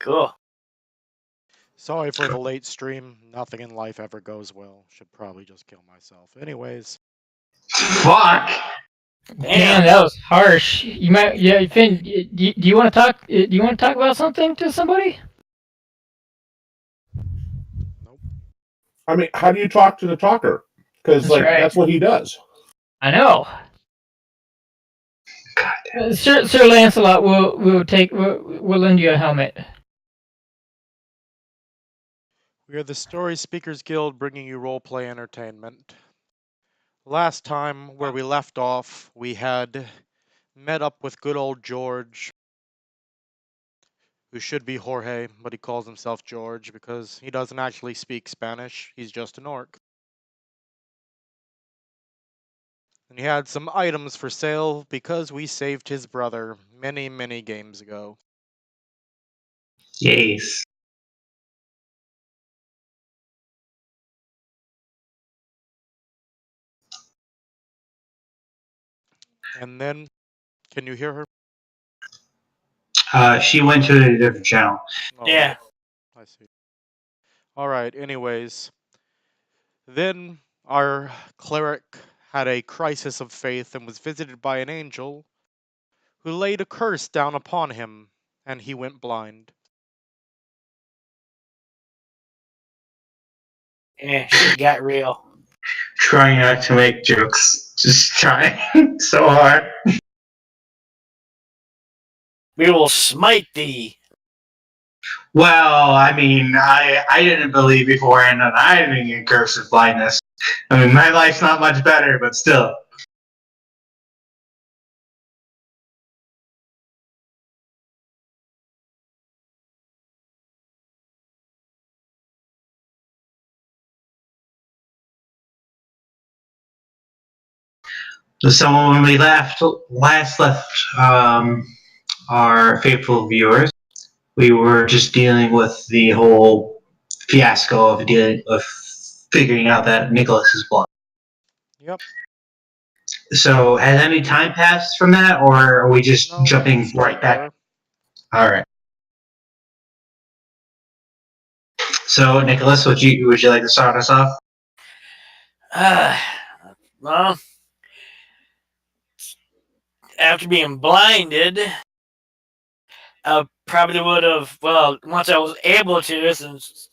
Cool. Sorry for the late stream. Nothing in life ever goes well. Should probably just kill myself. Anyways. Fuck. Damn, that was harsh. You might, yeah, Finn. Do you want to talk? Do you want to talk about something to somebody? Nope. I mean, how do you talk to the talker? Because that's what he does. I know. Sir Lancelot will lend you a helmet. We are the Story Speakers Guild, bringing you roleplay entertainment. Last time, where we left off, we had met up with good old George, who should be Jorge, but he calls himself George because he doesn't actually speak Spanish. He's just an orc. And he had some items for sale because we saved his brother many, many games ago. Yes. And then, can you hear her? She went to a different channel. Oh, Yeah. I see. Alright, anyways. Then our cleric had a crisis of faith and was visited by an angel who laid a curse down upon him, and he went blind. Yeah, shit got real. Trying not to make jokes. Just trying so hard. We will smite thee. Well, I mean, I didn't believe beforehand that I didn't get cursed with blindness. I mean, my life's not much better, but still. So when we last left our faithful viewers, we were just dealing with the whole fiasco of figuring out that Nicholas is blind. Yep. So has any time passed from that, or are we just No, jumping still right back? there. All right. So Nicholas, would you like to start us off? Well, after being blinded, I probably would have, well, once I was able to, since...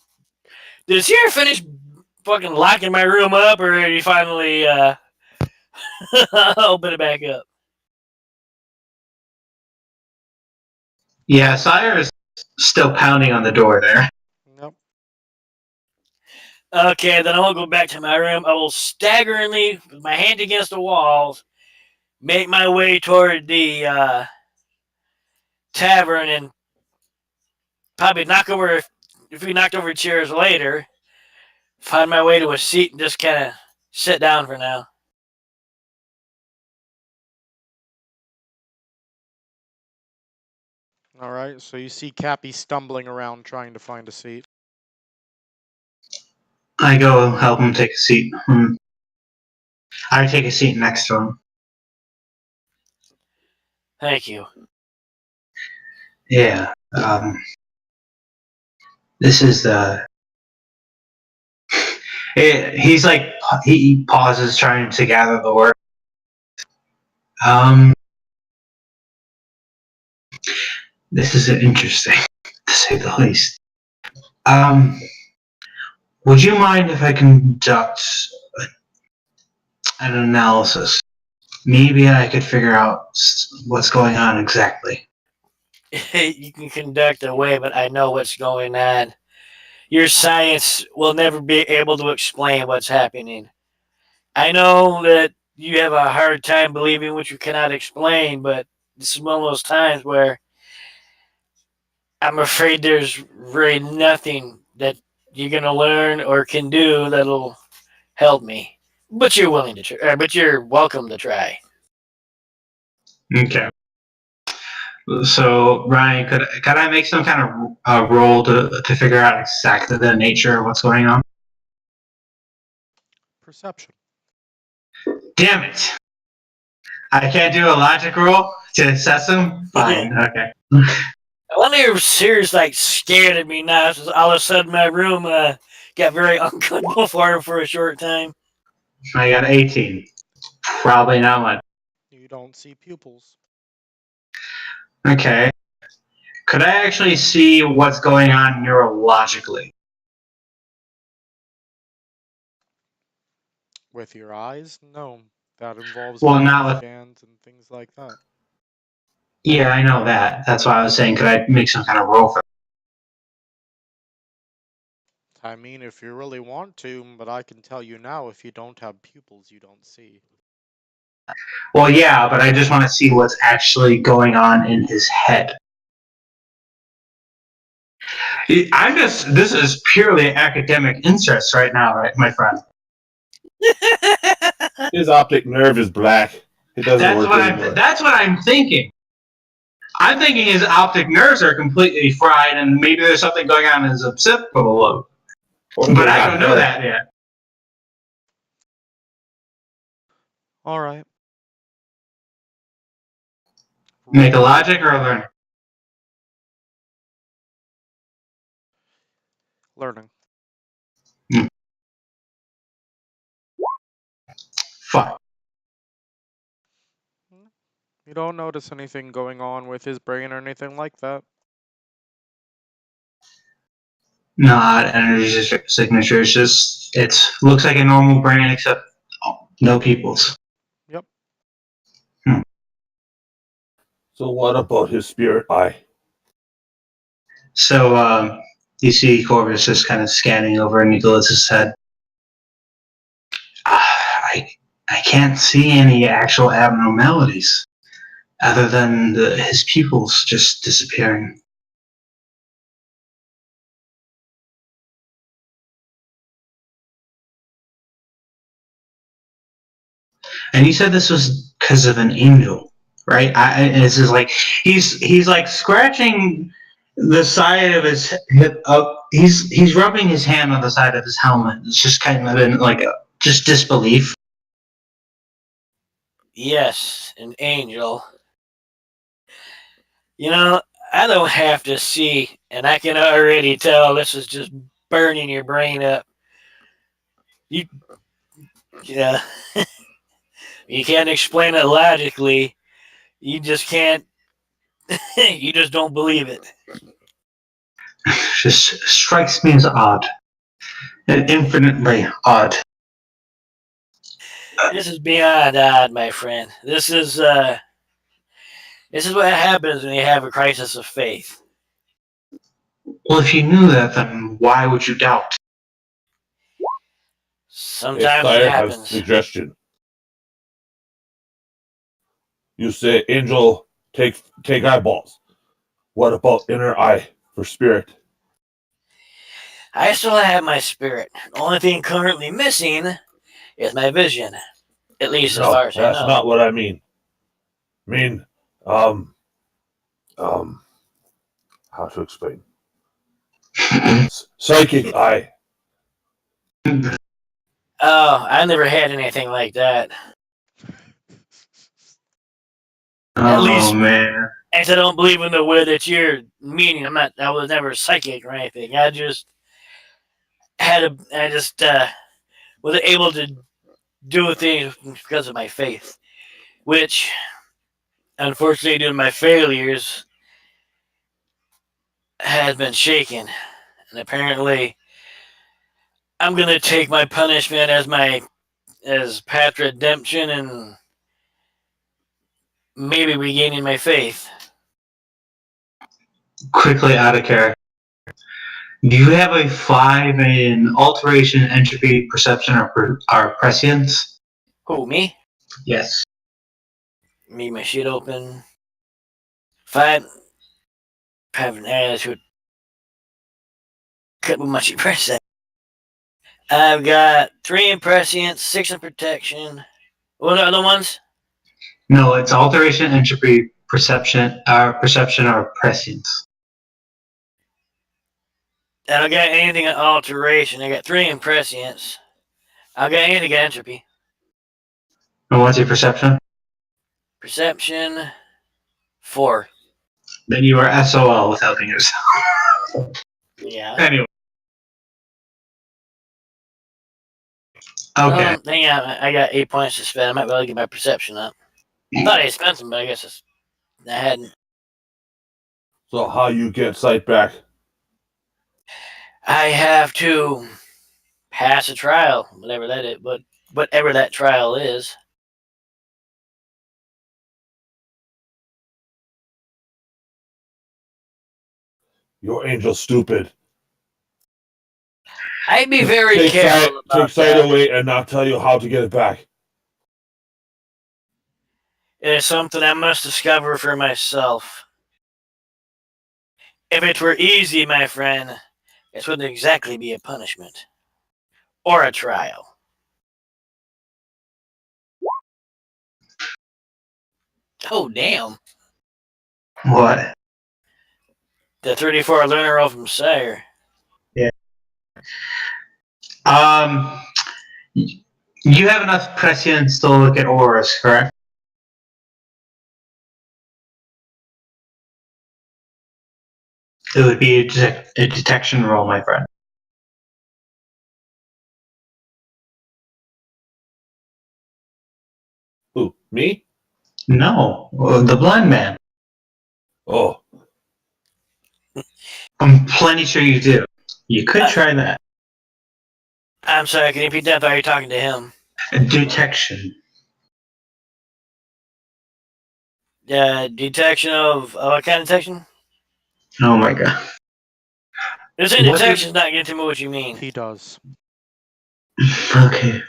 Did Sierra finish fucking locking my room up, or did he finally open it back up? Yeah, Sire is still pounding on the door there. Nope. Okay, then I will go back to my room. I will staggeringly, with my hand against the walls, make my way toward the tavern and probably if we knocked over chairs later, find my way to a seat and just kind of sit down for now. Alright, so you see Cappy stumbling around trying to find a seat. I go help him take a seat. I take a seat next to him. Thank you. Yeah. This is the. He's like he pauses, trying to gather the work. This is interesting, to say the least. Would you mind if I conduct an analysis? Maybe I could figure out what's going on exactly. You can conduct away, but I know what's going on. Your science will never be able to explain what's happening. I know that you have a hard time believing what you cannot explain, but this is one of those times where I'm afraid there's really nothing that you're gonna learn or can do that'll help me. But you're willing to try. But you're welcome to try. Okay. So Ryan, could I make some kind of roll to figure out exactly the nature of what's going on? Perception. Damn it! I can't do a logic roll to assess him? Fine, okay. I wonder if Sears like scared of me now. So all of a sudden, my room got very uncomfortable for him for a short time. I got 18. Probably not much. You don't see pupils. Okay. Could I actually see what's going on neurologically? With your eyes? No. That involves Well, brain not with. scans and things like that. Yeah, I know that. That's why I was saying, could I make some kind of roll for? I mean, if you really want to, but I can tell you now, if you don't have pupils, you don't see. Well, yeah, but I just want to see what's actually going on in his head. This is purely academic interest right now, right, my friend? His optic nerve is black. It doesn't work anymore. That's what I'm thinking. I'm thinking his optic nerves are completely fried, and maybe there's something going on in his occipital lobe. But I don't know that yet. All right. Make a logic or a learning? Learning. Fuck. You don't notice anything going on with his brain or anything like that. Not energy signature. It's just it looks like a normal brain except no pupils. Yep. So what about his spirit eye? So you see Corvus just kind of scanning over Nicholas's head. I can't see any actual abnormalities other than his pupils just disappearing. And you said this was because of an angel, right? This is like he's like scratching the side of his hip up. He's rubbing his hand on the side of his helmet. It's just kind of in like just disbelief. Yes, an angel. You know, I don't have to see, and I can already tell this is just burning your brain up. You, yeah, you can't explain it logically. You just can't. You just don't believe it. Just strikes me as odd, and infinitely odd. This is beyond odd, my friend. This is what happens when you have a crisis of faith. Well, if you knew that, then why would you doubt? Sometimes it Sire has a happens. suggestion. You say, Angel, take eyeballs. What about inner eye for spirit? I still have my spirit. The only thing currently missing is my vision. At least as far as I that's know. not what I mean. I mean, how to explain? Psychic eye. Oh, I never had anything like that. At least, Man. as I don't believe in the way that you're meaning. I was never psychic or anything. I just was able to do things because of my faith, which, unfortunately, due to my failures, has been shaken. And apparently, I'm gonna take my punishment as path redemption and maybe regaining my faith. Quickly out of character. Do you have a 5 in alteration, entropy, perception, or prescience? Who, me? Yes. Me, my shit open. 5. Having an attitude. Cut with my shit press that. I've got 3 in prescience, 6 in protection. What are the other ones? No, it's alteration, entropy, perception, or prescience. I don't got anything in alteration. I got 3 in prescience. I got anything in entropy. And what's your perception? Perception 4. Then you are SOL with helping yourself. Yeah. Anyway. Okay. Hang on. I got 8 points to spend. I might be able to get my perception up. I thought I spent some, but I guess I hadn't. So how you get sight back? I have to pass a trial, whatever that trial is. Your angel's stupid. I'd be very Take careful about sight that. away and not tell you how to get it back. It is something I must discover for myself. If it were easy, my friend, it wouldn't exactly be a punishment. Or a trial. Oh, damn. What? The 34 learner roll from Sire. Yeah. You have enough prescience to look at auras, correct? It would be a detection roll, my friend. Who? Me? No, the blind man. Oh. I'm plenty sure you do. You could try that. I'm sorry, can you repeat that? I thought you were talking to him. Detection. Detection of what kind of detection? Oh my god. This in detection's not getting to me what you mean. He does. Okay.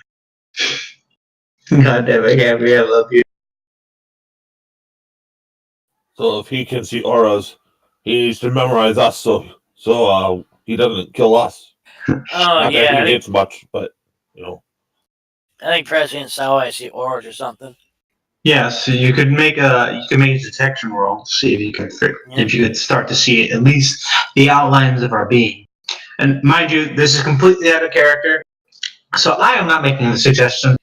God damn it, Gabby, I love you. So if he can see auras, he needs to memorize us so he doesn't kill us. Oh, Not yeah. that he hits much, but you know. I think President saw I see auras or something. Yeah, so you could make a detection roll to see if you could start to see at least the outlines of our being. And mind you, this is completely out of character, so I am not making the suggestion.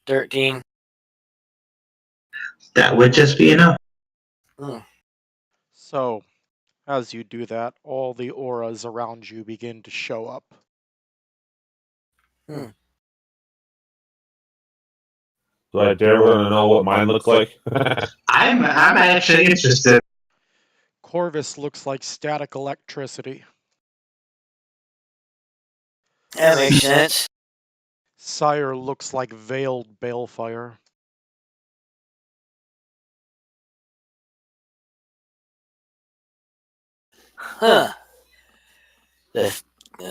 13. That would just be enough. So, as you do that, all the auras around you begin to show up. Do I dare want to know what mine looks like? I'm actually interested. Corvus looks like static electricity. That makes sense. Sire looks like veiled balefire. Huh. The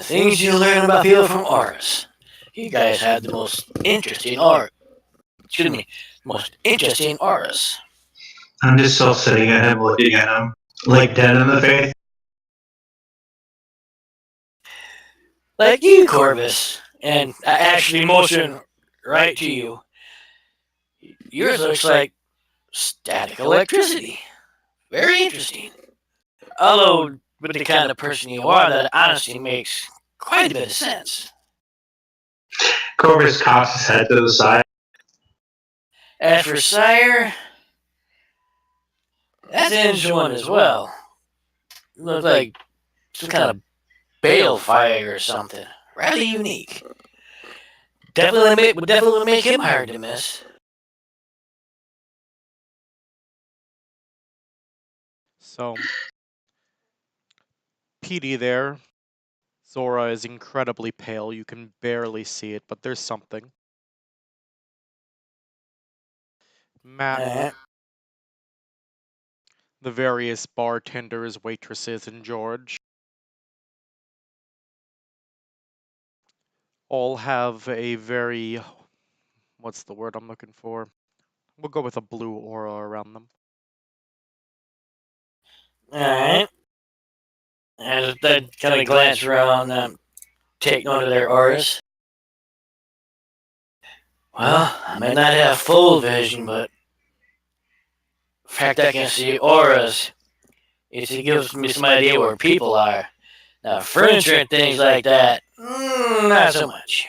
things you learn about people from auras. You guys have the most interesting aura. Excuse me. Most interesting auras. I'm just still sitting at him, looking at him, like dead in the face. Like you, Corvus. And I actually motion right to you. Yours looks like static electricity. Very interesting. Although, with the kind of person you are, that honestly makes quite a bit of sense. Corvus cocks his head to the side. As for Sire, that's an interesting one as well. It looks like some kind of balefire or something. Rather unique. Would definitely make him hard to miss. So, PD there. Zora is incredibly pale. You can barely see it, but there's something. Matt, the various bartenders, waitresses, and George all have a very, what's the word I'm looking for? We'll go with a blue aura around them. Alright. As I kind of glance around, take note of their auras. Well, I may not have full vision, but the fact I can see auras, it gives me some idea where people are. Now, furniture and things like that, not so much.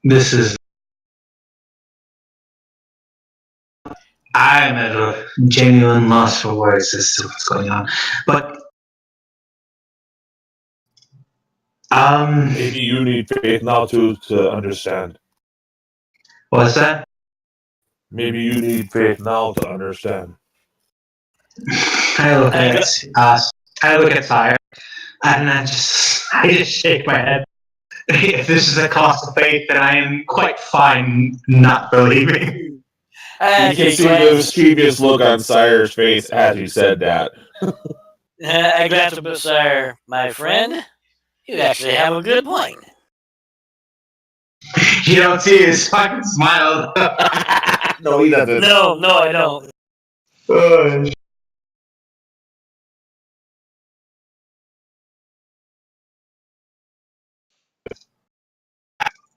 This is. I'm at a genuine loss for words as to what's going on. But, Maybe you need faith now to understand. what's that? Maybe you need faith now to understand. I look at Sire, and I just shake my head. If this is a cost of faith, then I am quite fine not believing. You can see the mischievous look on Sire's face as he said that. I glanced up at Sire. My friend, you actually have a good point. You don't see his fucking smile. No, he doesn't. No, I don't. Oh,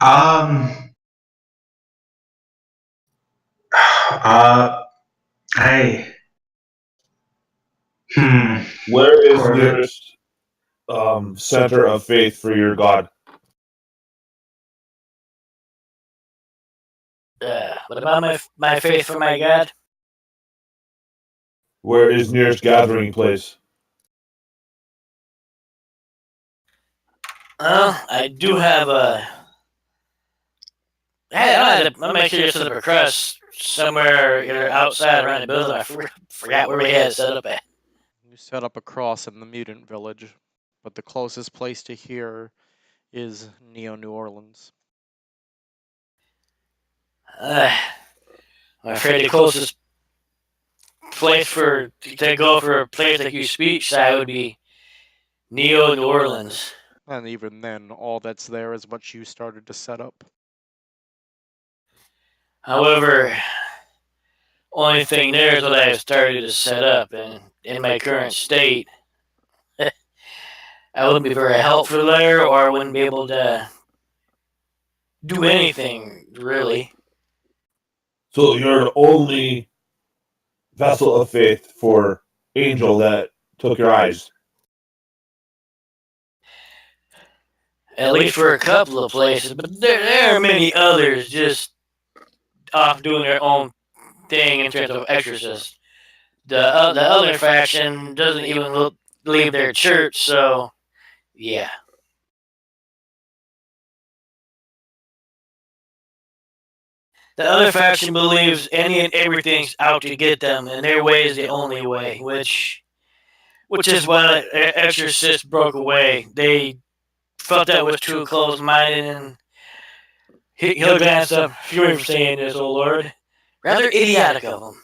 um. Hey. Where is Corbett. nearest center of faith for your god? What about my faith for my God? Where is nearest gathering place? I do have a. Hey, I'll make sure you set up a crust somewhere either outside around the building. I forgot where we had it set up at. You set up a cross in the mutant village, but the closest place to here is New Orleans. I'm afraid the closest place to go for a place like you speech side would be New Orleans. And even then, all that's there is what you started to set up. However, only thing there is what I have started to set up, and in my current state, I wouldn't be very helpful there, or I wouldn't be able to do anything really. So you're the only vessel of faith for Angel that took your eyes. At least for a couple of places, but there are many others just off doing their own thing in terms of exorcists. The other faction doesn't even leave their church, so yeah. The other faction believes any and everything's out to get them, and their way is the only way, which is why exorcists broke away. They felt that was too close-minded, and he'll glance up, fury for saying this, oh Lord. Rather idiotic of them.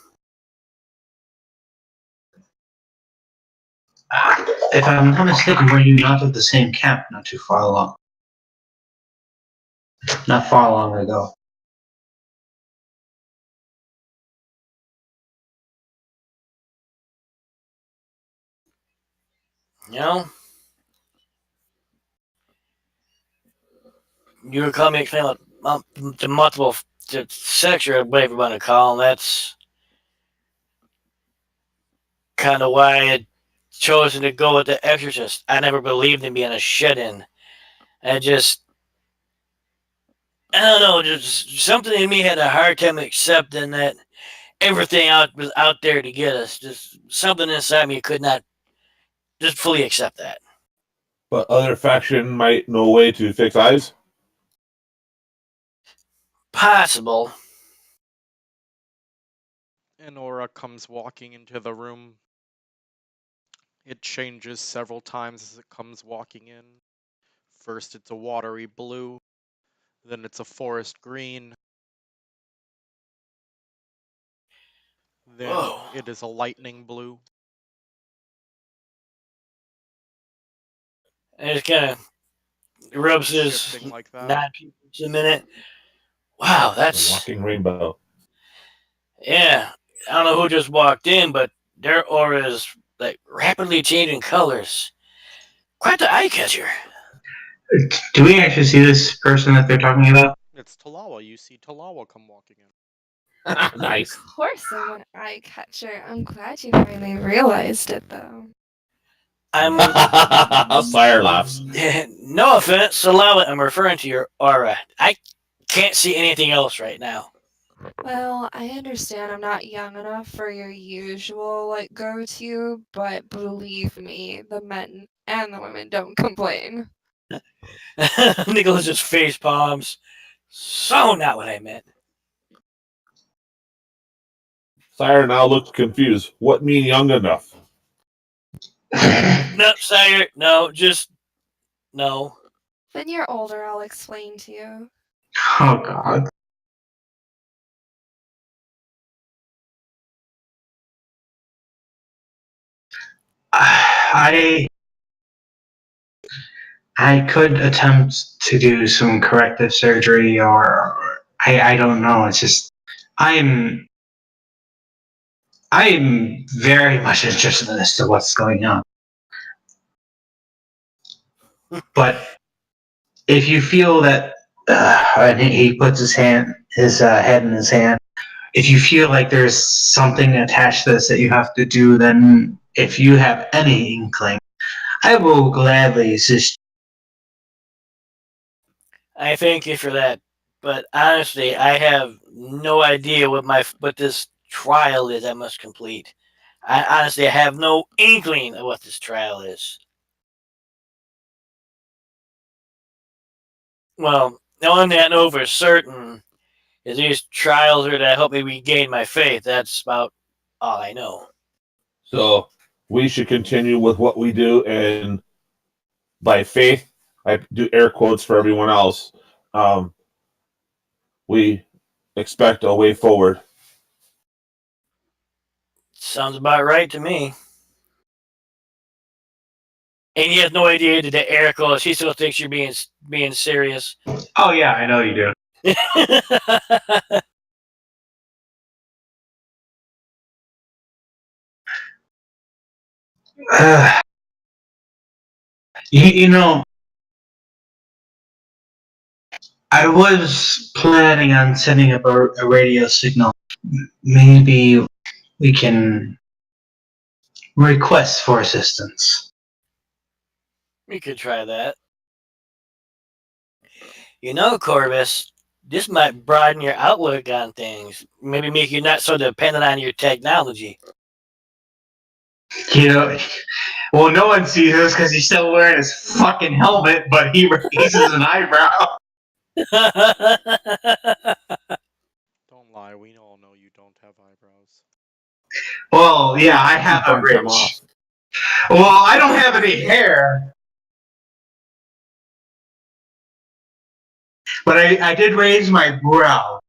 If I'm not mistaken, were you not at the same camp not far long ago? You know? You were coming explain the multiple sex or whatever you want to call them. That's kind of why I had chosen to go with the Exorcist. I never believed in being a shut-in. I don't know, just something in me had a hard time accepting that everything was out there to get us. Just something inside me could not just fully accept that. But other faction might know a way to fix eyes? Possible. An aura comes walking into the room. It changes several times as it comes walking in. First it's a watery blue, then it's a forest green, then Whoa. it is a lightning blue. And it kind of rubs his Shifting like that. non-pupils a minute. Wow, A that's... walking rainbow. Yeah, I don't know who just walked in, but their aura is like rapidly changing colors. Quite the eye catcher. Do we actually see this person that they're talking about? It's Talawa. You see Talawa come walking in. Nice. Of course I'm an eye catcher. I'm glad you finally realized it, though. I'm Sire laughs. no offense, allow it. I'm referring to your aura. I can't see anything else right now. Well, I understand I'm not young enough for your usual go-to, but believe me, the men and the women don't complain. Nicholas just face palms. So not what I meant. Sire now looks confused. What mean young enough? No, sire. No, just no. When you're older, I'll explain to you. Oh God. I I could attempt to do some corrective surgery, or I don't know. It's just I'm I'm very much interested as to what's going on. But if you feel that, and he puts his head in his hand. If you feel like there's something attached to this that you have to do, then if you have any inkling, I will gladly assist. I thank you for that, but honestly, I have no idea what this trial is. I must complete. I have no inkling of what this trial is. Well, the only thing I know for certain is these trials are to help me regain my faith. That's about all I know. So we should continue with what we do, and by faith, I do air quotes for everyone else. Um, we expect a way forward. Sounds about right to me. And he has no idea that the air quotes. He still thinks you're being serious. Oh yeah, I know you do. Uh, you know, I was planning on setting up a radio signal. Maybe we can request for assistance. We could try that. You know, Corvus, this might broaden your outlook on things. Maybe make you not so dependent on your technology. You know, well, no one sees this because he's still wearing his fucking helmet, but he raises an eyebrow. Don't lie, we all know you don't have eyebrows. Well, yeah, I have a Bunch them ridge. off. Well, I don't have any hair. But I did raise my brow.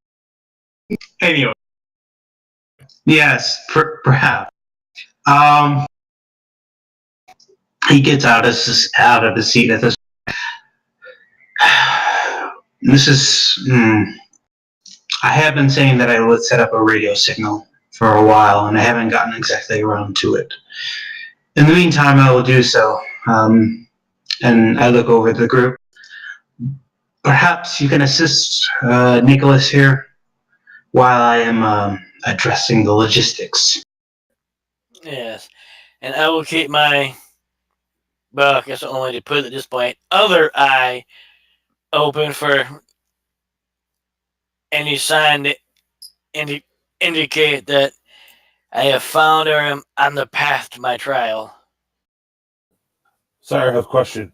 Anyway. Yes, perhaps. Um, he gets out of his seat at this. This is. I have been saying that I would set up a radio signal for a while, and I haven't gotten exactly around to it. In the meantime, I will do so. And I look over the group. Perhaps you can assist Nicholas here while I am addressing the logistics. Yes. And I will keep my, well, I guess only to put it at this point, other eye open for any sign that indicate that I have found or am on the path to my trial. Sire, I have a question.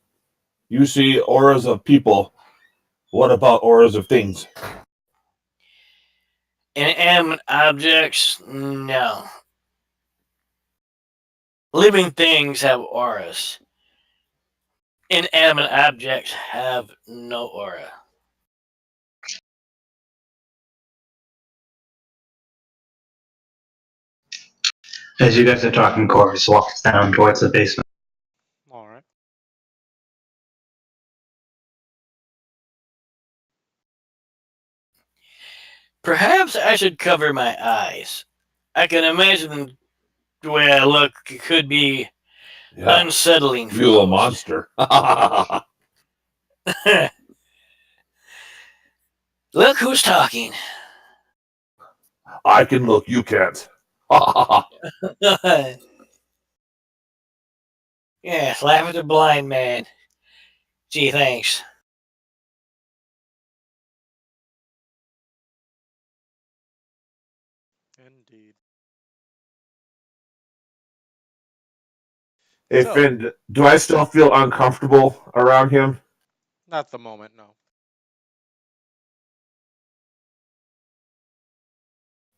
You see auras of people. What about auras of things? Inanimate objects? No. Living things have auras. Inanimate objects have no aura. As you guys are talking, Corvus walks down towards the basement. Alright. Perhaps I should cover my eyes. I can imagine the way I look could be Yeah, unsettling for you a most. monster. Look who's talking. I can look, you can't. Yeah, laugh at the blind man. Gee, thanks. Indeed. Hey, So, Finn, do I still feel uncomfortable around him? not at the moment, no.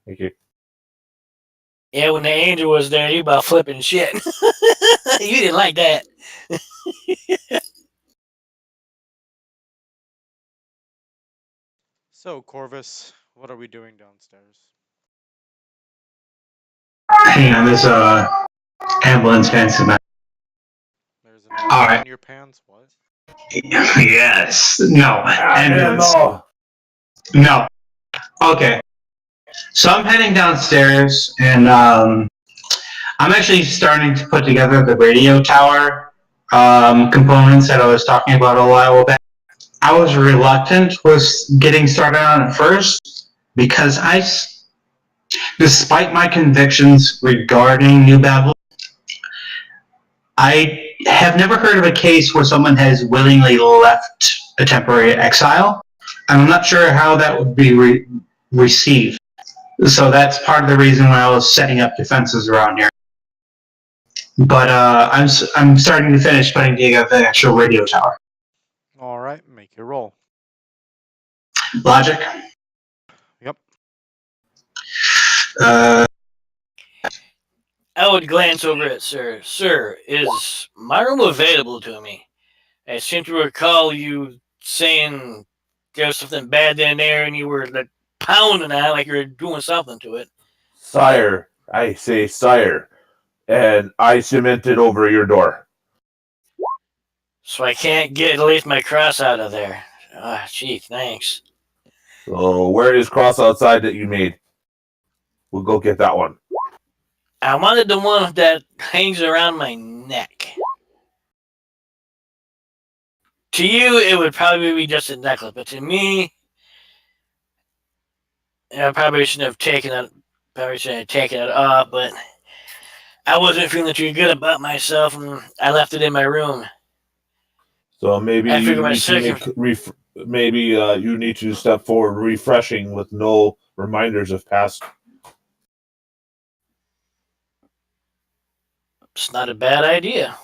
Thank you. Yeah, when the angel was there, you about flipping shit. You didn't like that. So, Corvus, what are we doing downstairs? Hang on, this ambulance pants. There's an All ambulance right. in your pants? What? Yes. No. Ambulance. No. No. Okay. So I'm heading downstairs, and I'm actually starting to put together the radio tower components that I was talking about a while back. I was reluctant with getting started on it first because despite my convictions regarding New Babylon, I have never heard of a case where someone has willingly left a temporary exile. I'm not sure how that would be received. So that's part of the reason why I was setting up defenses around here. But I'm starting to finish putting together the actual radio tower. Alright, make your roll. Logic. Yep. Uh, I would glance over at Sir. Sir, is my room available to me? I seem to recall you saying there was something bad in there and you were like pounding on it like you were doing something to it. Sire, I say sire, and I cemented over your door. So I can't get at least my cross out of there. Ah, gee, thanks. So where is cross outside that you made? We'll go get that one. I wanted the one that hangs around my neck. To you, it would probably be just a necklace, but to me, I probably shouldn't have taken it. Probably shouldn't have taken it off, but I wasn't feeling too good about myself, and I left it in my room. So maybe I you figured my need to second. maybe you need to step forward refreshing with no reminders of past. It's not a bad idea.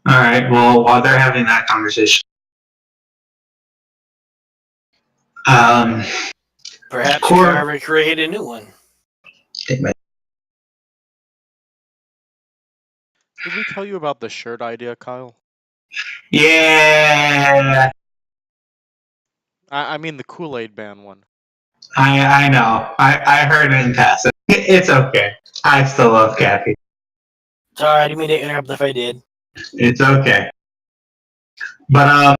all right. Well, while they're having that conversation, um, Perhaps core. Carver created a new one. Did we tell you about the shirt idea, Kyle? Yeah, I mean the Kool-Aid band one. I know. I heard it in passing. It's okay. I still love Kathy. Sorry, I didn't mean to interrupt if I did. It's okay. But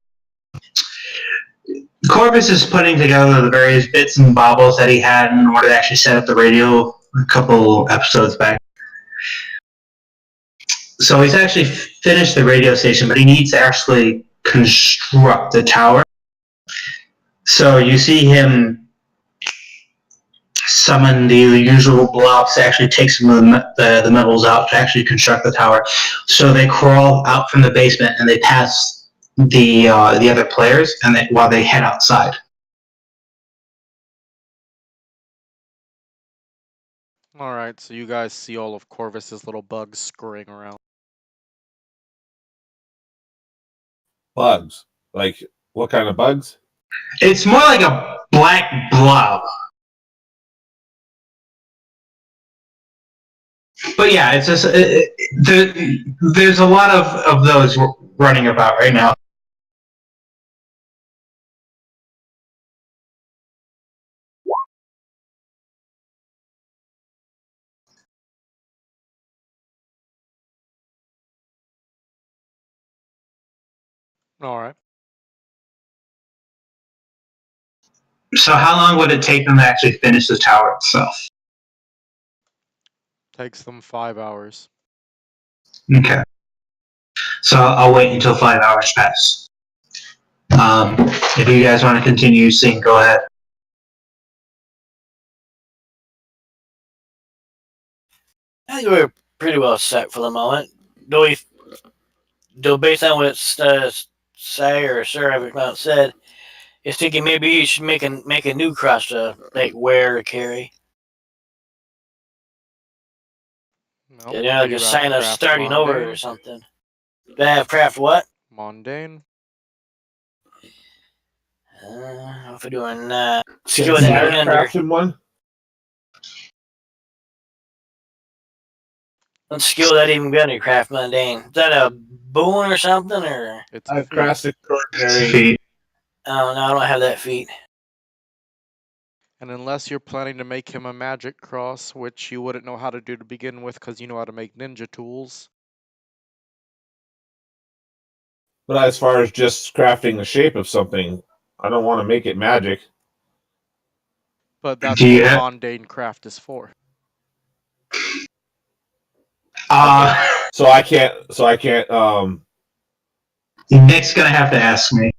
Corvus is putting together the various bits and bobbles that he had in order to actually set up the radio a couple episodes back. So he's actually finished the radio station, but he needs to actually construct the tower. So you see him summon the usual blobs to actually take some of the metals out to actually construct the tower. So they crawl out from the basement and they pass the other players, and while they head outside. Alright, so you guys see all of Corvus's little bugs scurrying around. Bugs. Like, what kind of bugs? It's more like a black blob. But yeah, it's just there's a lot of those running about right now. Alright. So how long would it take them to actually finish the tower itself? Takes them 5 hours. Okay. So I'll wait until 5 hours pass. If you guys want to continue seeing, go ahead. think we're pretty well set for the moment. Though based on what Sire or Sir ever said, is thinking maybe you should make a new cross to like wear or carry. Well, You do know, like you a have sign of craft starting over mundane? or something. Do I have craft what? Mundane? If we're doing that, Can skill that Sire even craft under. him one? What skill that even be under craft mundane? Is that a boon or something or? It's a I've feat. crafted It's extraordinary. feet. Oh no, I don't have that feat. And unless you're planning to make him a magic cross, which you wouldn't know how to do to begin with because you know how to make ninja tools. But as far as just crafting the shape of something, I don't want to make it magic. But that's Do you what have? mundane craft is for. Uh, So I can't. Nick's gonna have to ask me.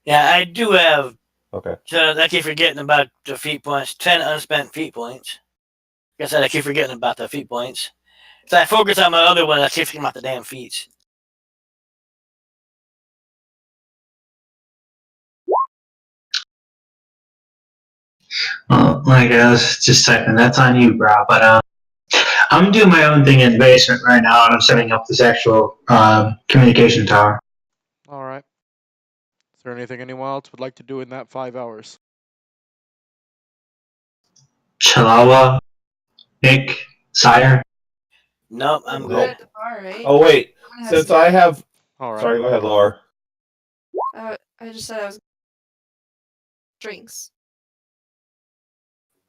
Yeah, I do have. Okay. I keep forgetting about the feat points. 10 unspent feat points. Like I said, I keep forgetting about the feat points. So I focus on my other one. I keep forgetting about the damn feats. Well, like I was just typing, that's on you, bro. But I'm doing my own thing in the basement right now, and I'm setting up this actual communication tower. Alright. Is there anything anyone else would like to do in that 5 hours? Chihuahua, Nick, Sire. Nope, I'm We're good. at the bar, right? Oh wait, I'm gonna have since some- I have. Alright. Sorry, go ahead, Laura. I just said I was drinks.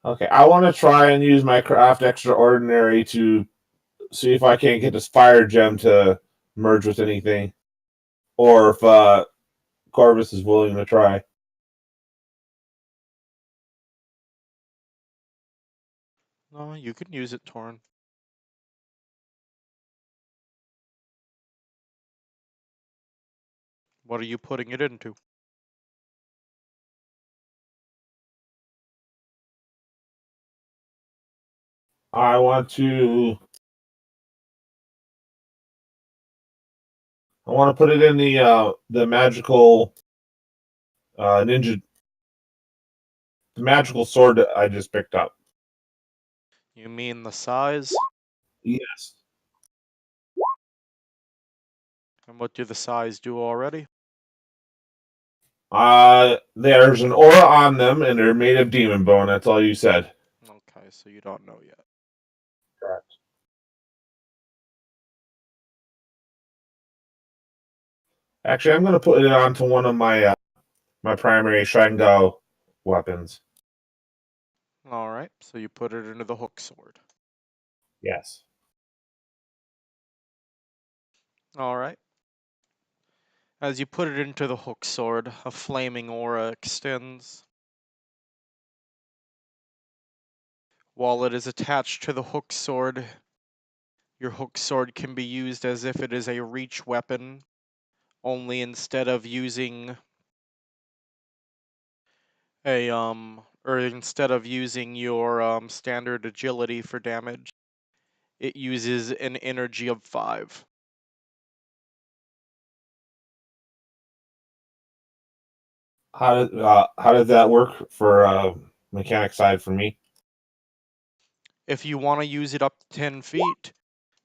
Okay, I want to try and use my craft extraordinary to see if I can't get this fire gem to merge with anything, or if Corvus is willing to try. No, you can use it, Torn. What are you putting it into? I want to. I want to put it in the magical ninja, the magical sword that I just picked up. You mean the size? Yes. And what do the size do already? There's an aura on them, and they're made of demon bone. That's all you said. Okay, so you don't know yet. Correct. Actually, I'm going to put it onto one of my my primary Shango weapons. Alright, so you put it into the hook sword. Yes. Alright. As you put it into the hook sword, a flaming aura extends. While it is attached to the hook sword, your hook sword can be used as if it is a reach weapon, only instead of using your standard agility for damage, it uses an energy of 5. How does that work for mechanic side for me? If you want to use it up to 10 feet,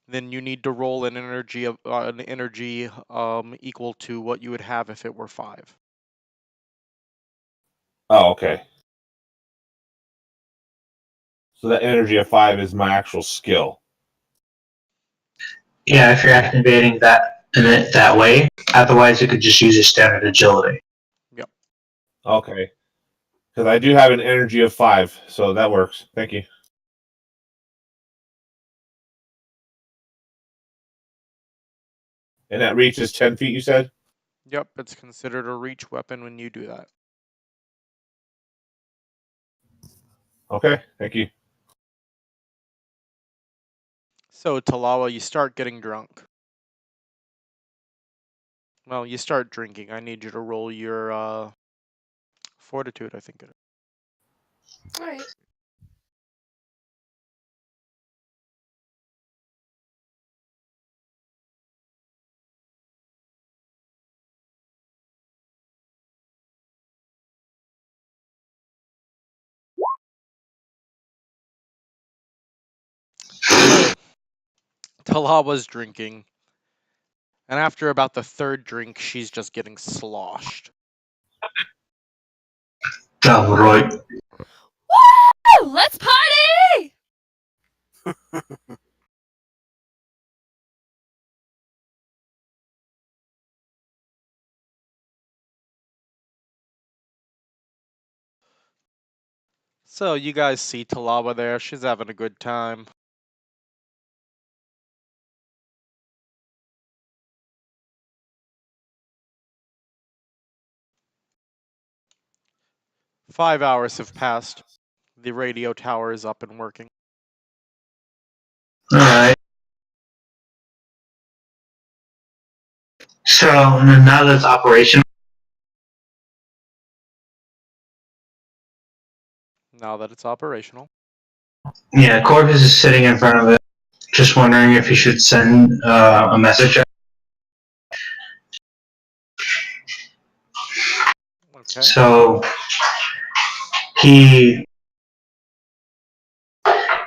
then you need to roll an energy equal to what you would have if it were 5. Oh, okay. So that energy of 5 is my actual skill. Yeah, if you're activating that in it that way. Otherwise, you could just use your standard agility. Yep. Okay. Because I do have an energy of 5, so that works. Thank you. And that reaches 10 feet, you said? Yep, it's considered a reach weapon when you do that. Okay, thank you. So, Talawa, you start getting drunk. Well, you start drinking. I need you to roll your fortitude, I think it is. Alright. Talawa's drinking, and after about the third drink, she's just getting sloshed. Oh, right. Woo! Let's party! So you guys see Talawa there. She's having a good time. Five hours have passed. The radio tower is up and working. All right. So now that it's operational, Now that it's operational. yeah, Corvus is sitting in front of it, just wondering if he should send a message. Okay. So he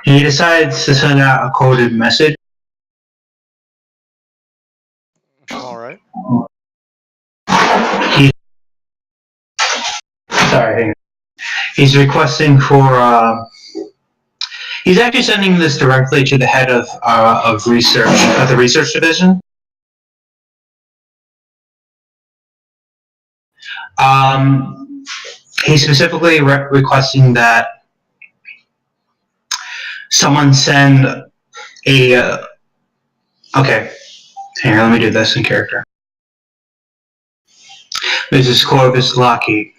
decides to send out a coded message. All right. He sorry, he's requesting for. He's actually sending this directly to the head of research of the research division. He's specifically requesting that someone send a. Okay, hang on, let me do this in character. This is Corvus Lockheed.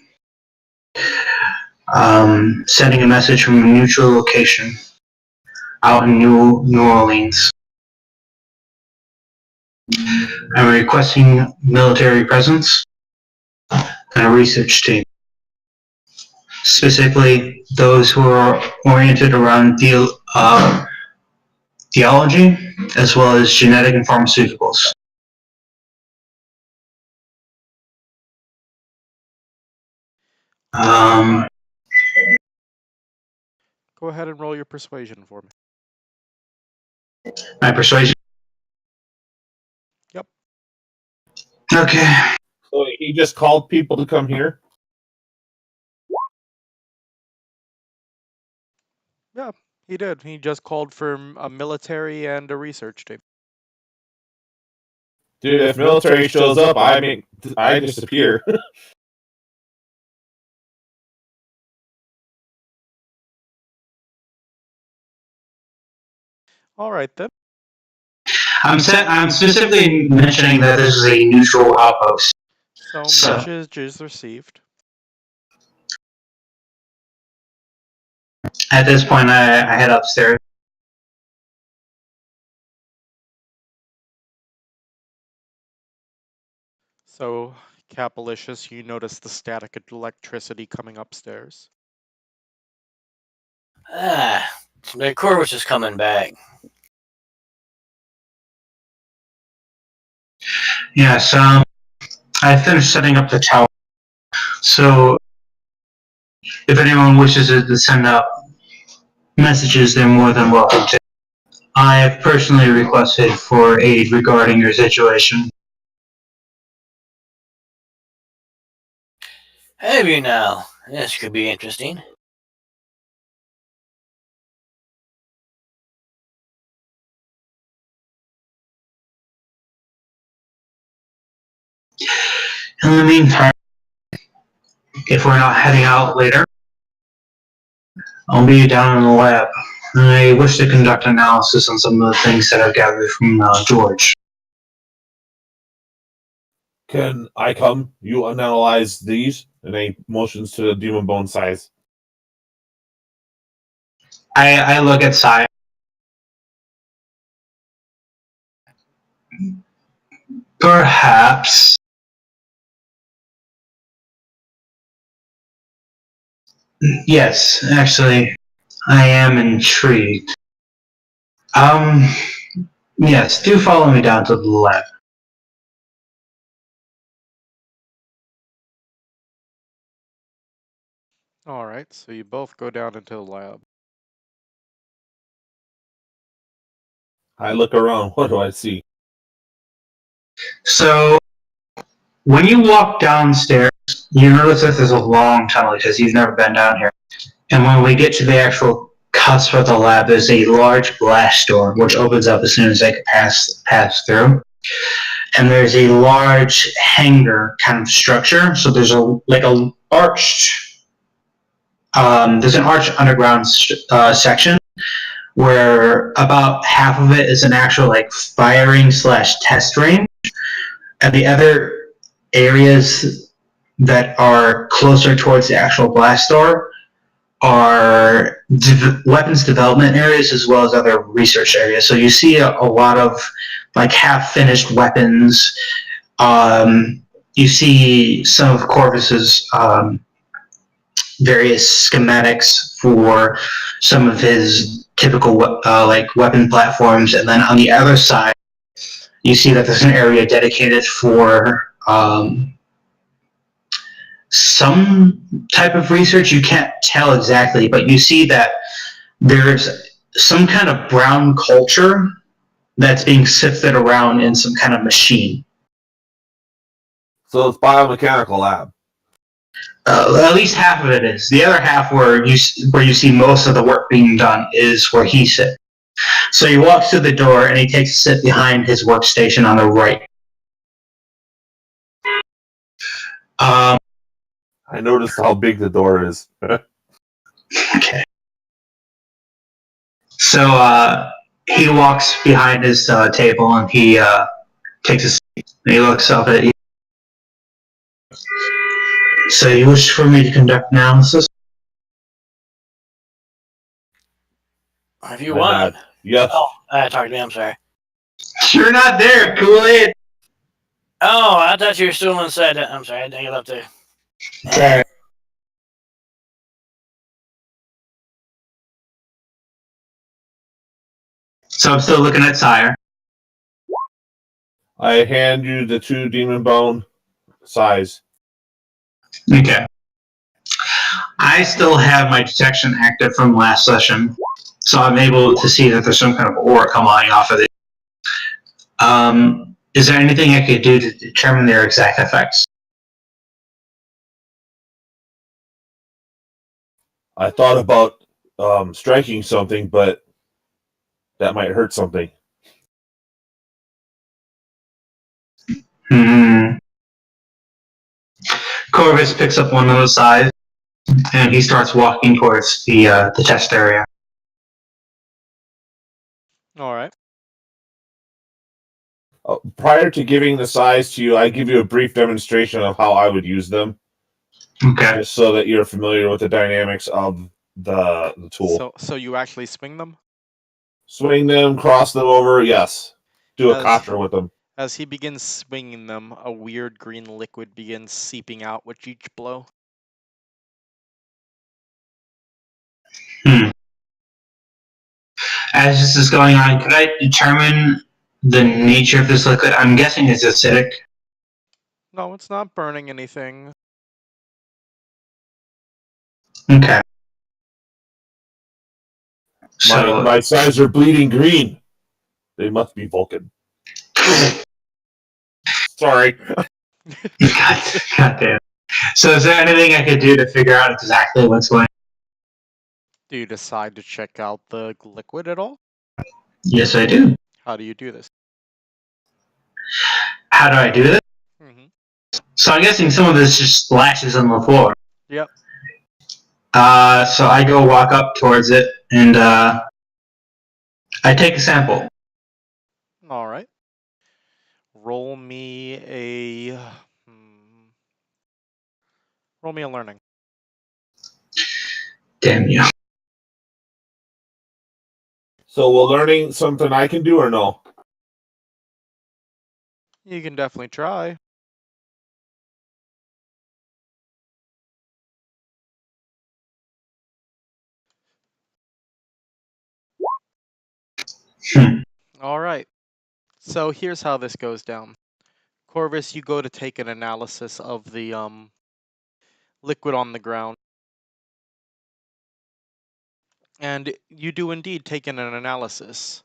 Sending a message from a neutral location out in New Orleans. I'm requesting military presence and a research team. Specifically, those who are oriented around theology as well as genetic and pharmaceuticals. Go ahead and roll your persuasion for me. My persuasion. Yep. Okay. So he just called people to come here. Yeah, he did. He just called for a military and a research team. Dude, if military shows up, I disappear. All right then. I'm specifically mentioning that this is a neutral outpost. So message is received. At this point, I head upstairs. So, Capalicious, you notice the static electricity coming upstairs. The Corvus is coming back. Yes, I finished setting up the tower. So, if anyone wishes to send out messages, they're more than welcome to. I have personally requested for aid regarding your situation. Have you now? This could be interesting. In the meantime, if we're not heading out later, I'll be down in the lab. I wish to conduct analysis on some of the things that I've gathered from George. Can I come? You analyze these, and he motions to the demon bone size. I look at Sai. Perhaps. Yes, actually, I am intrigued. Yes, do follow me down to the lab. All right, so you both go down into the lab. I look around. What do I see? So when you walk downstairs, you notice that there's a long tunnel because you've never been down here. And when we get to the actual cusp of the lab, there's a large glass door which opens up as soon as they can pass through. And there's a large hangar kind of structure. So there's a arched. There's an arched underground section where about half of it is an actual like firing / test range, and the other areas that are closer towards the actual blast door are weapons development areas as well as other research areas. So you see a lot of like half-finished weapons. You see some of Corvus's various schematics for some of his typical like weapon platforms, and then on the other side, you see that there's an area dedicated for some type of research. You can't tell exactly, but you see that there's some kind of brown culture that's being sifted around in some kind of machine. So it's biomechanical lab. At least half of it is. The other half, where you see most of the work being done, is where he sits. So he walks to the door and he takes a sit behind his workstation on the right. I noticed how big the door is. Okay. So he walks behind his table and he takes a seat. And he looks up at you. So you wish for me to conduct analysis? If you My want. bad. Yes. Oh, I talked to me. I'm sorry. You're not there, Kool-Aid. Oh, I thought you were still inside. I'm sorry. I think you left there. Sorry. So I'm still looking at Sire. I hand you the 2 demon bone size. Okay. I still have my detection active from last session, so I'm able to see that there's some kind of aura coming off of it. Is there anything I could do to determine their exact effects? I thought about striking something, but that might hurt something. Corvus picks up one of the sides, and he starts walking towards the test area. All right. Prior to giving the size to you, I give you a brief demonstration of how I would use them, Okay. just so that you're familiar with the dynamics of the tool. So you actually swing them? Swing them, cross them over, yes. Do a As- katra with them. As he begins swinging them, a weird green liquid begins seeping out with each blow. As this is going on, could I determine the nature of this liquid? I'm guessing it's acidic. No, it's not burning anything. Okay. So, My sides are bleeding green. They must be Vulcan. Sorry. God damn. So is there anything I could do to figure out exactly what's going on? Do you decide to check out the liquid at all? Yes, I do. How do you do this? How do I do this? Mm-hmm. So I'm guessing some of this just splashes on the floor. Yep. So I go walk up towards it, and I take a sample. All right. Roll me a... Roll me a learning. Damn you. So will learning something I can do or no? You can definitely try. All right. So here's how this goes down. Corvus, you go to take an analysis of the liquid on the ground. And you do indeed take in an analysis.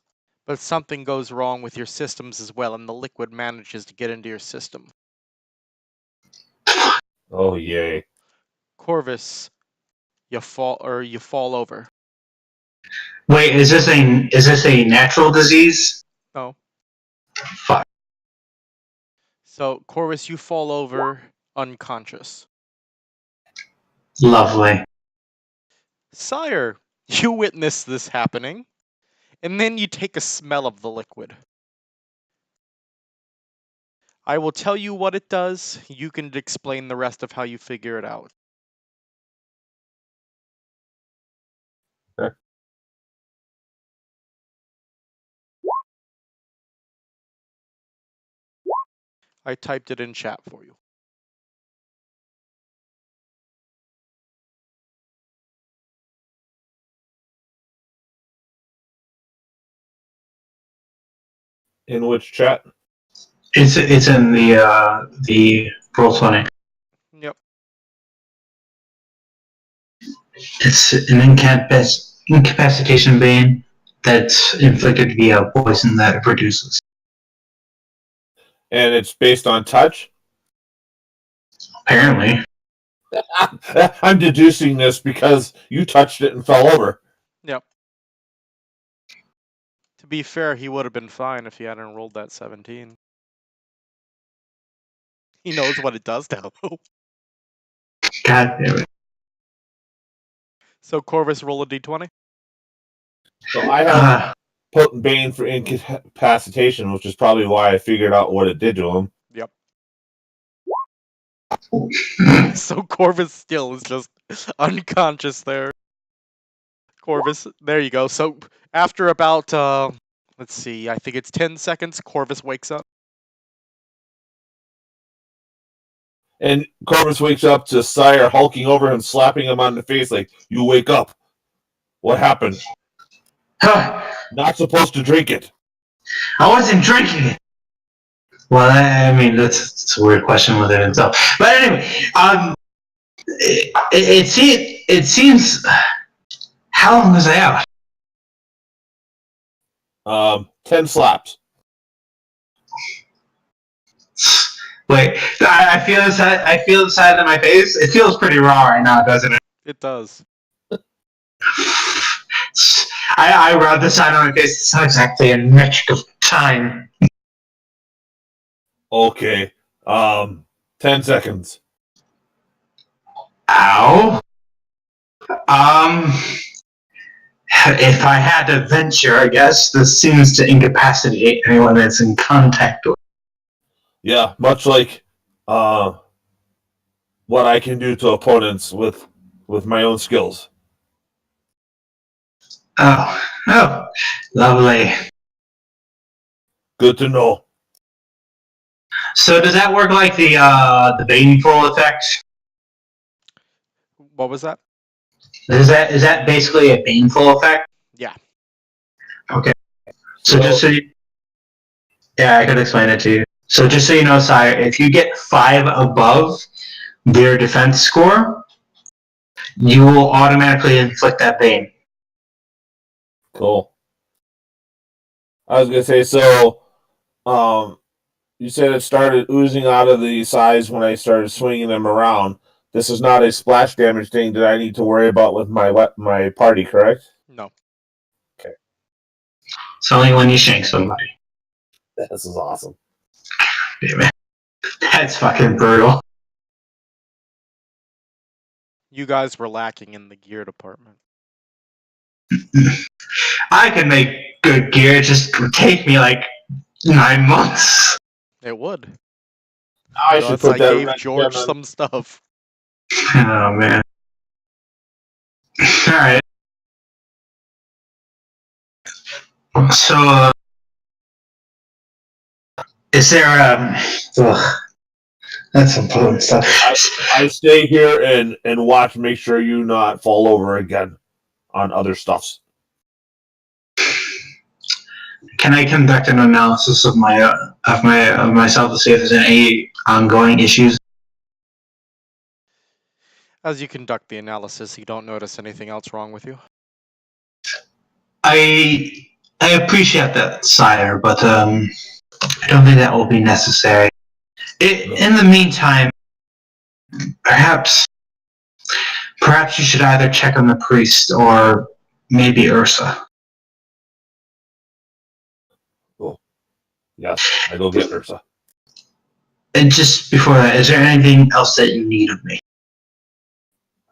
But something goes wrong with your systems as well, and the liquid manages to get into your system. Oh yay! Corvus, you fall over. Wait, is this a natural disease? No. Fuck. So Corvus, you fall over unconscious. Lovely. Sire, you witness this happening, and then you take a smell of the liquid. I will tell you what it does. You can explain the rest of how you figure it out. Okay. I typed it in chat for you. In which chat? It's in the Roll20. Yep. It's an incapacitation bane that's inflicted via poison that it produces. And it's based on touch. Apparently. I'm deducing this because you touched it and fell over. Yep. To be fair, he would have been fine if he hadn't rolled that 17. He knows what it does now, though. God damn it. So Corvus, roll a d20. So I have potent bane for incapacitation, which is probably why I figured out what it did to him. Yep. So Corvus still is just unconscious there. Corvus, there you go. So after about, let's see, I think it's 10 seconds, Corvus wakes up. And Corvus wakes up to Sire hulking over him, slapping him on the face like, "You wake up. What happened? Not supposed to drink it." I wasn't drinking it. Well, I mean, that's a weird question within itself. But anyway, it seems. How long was I out? 10 slaps. Wait, I feel the side. I feel the side of my face. It feels pretty raw right now, doesn't it? It does. I rubbed the side of my face. It's not exactly a metric of time. Okay. 10 seconds. Ow. If I had to venture, I guess this seems to incapacitate anyone that's in contact with. Yeah, much like what I can do to opponents with my own skills. Oh, lovely. Good to know. So does that work like the baneful effect? What was that? Is that basically a baneful effect? Yeah. Okay. So just so you, yeah, I could explain it to you. So just so you know, Sire, if you get 5 above their defense score, you will automatically inflict that bane. Cool. I was gonna say, so you said it started oozing out of the sides when I started swinging them around. This is not a splash damage thing that I need to worry about with my party, correct? No. Okay. It's only when you shank somebody. This is awesome. Damn it. That's fucking brutal. You guys were lacking in the gear department. I can make good gear. It just would take me like 9 months. It would. I should Thus, put I that gave red George gem on. some stuff. Oh man. Alright. So, is there, that's some potent stuff. I stay here and watch, make sure you not fall over again on other stuffs. Can I conduct an analysis of myself to see if there's any ongoing issues? As you conduct the analysis, you don't notice anything else wrong with you. I I appreciate that, sire, but I don't think that will be necessary. In the meantime, perhaps you should either check on the priest or maybe Ursa. Cool. Yes, I go get Ursa. And just before that, is there anything else that you need of me?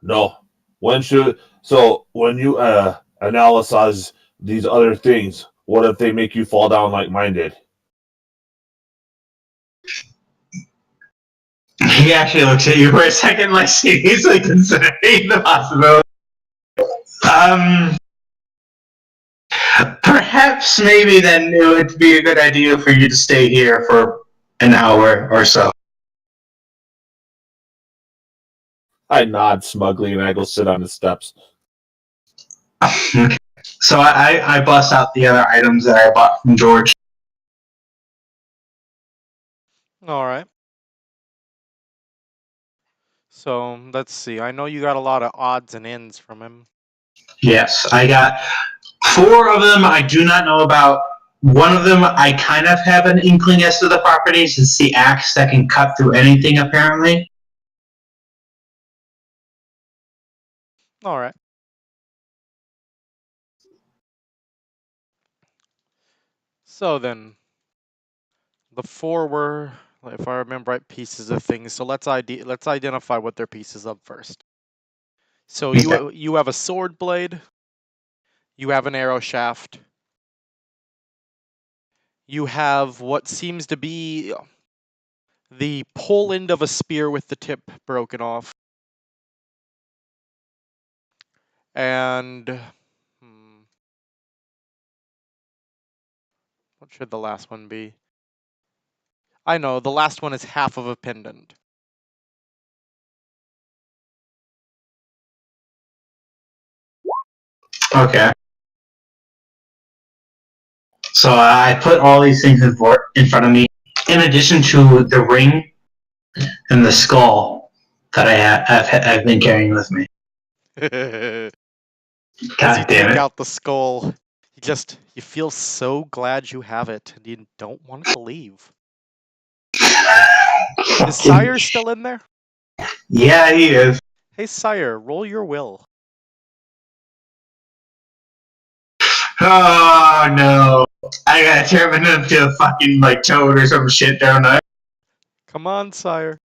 No. When you analyze these other things, what if they make you fall down like mine did? He actually looks at you for a second, like seriously considering the possibility. Perhaps maybe then it would be a good idea for you to stay here for an hour or so. I nod smugly and I go sit on the steps. Okay. So I bust out the other items that I bought from George. All right. So let's see. I know you got a lot of odds and ends from him. Yes, I got 4 of them I do not know about. One of them I kind of have an inkling as to the properties. It's the axe that can cut through anything, apparently. All right. So then, the 4 were, if I remember right, pieces of things. So let's identify what they're pieces of first. So you have a sword blade. You have an arrow shaft. You have what seems to be the pole end of a spear with the tip broken off. And what should the last one be? I know, the last one is half of a pendant. Okay. So I put all these things in front of me, in addition to the ring and the skull that I've been carrying with me. As you God damn take it. out the skull, you feel so glad you have it, and you don't want it to leave. Is Sire still in there? Yeah, he is. Hey, Sire, roll your will. Oh no. I gotta turn him into a fucking like toad or some shit, don't I? Come on, Sire.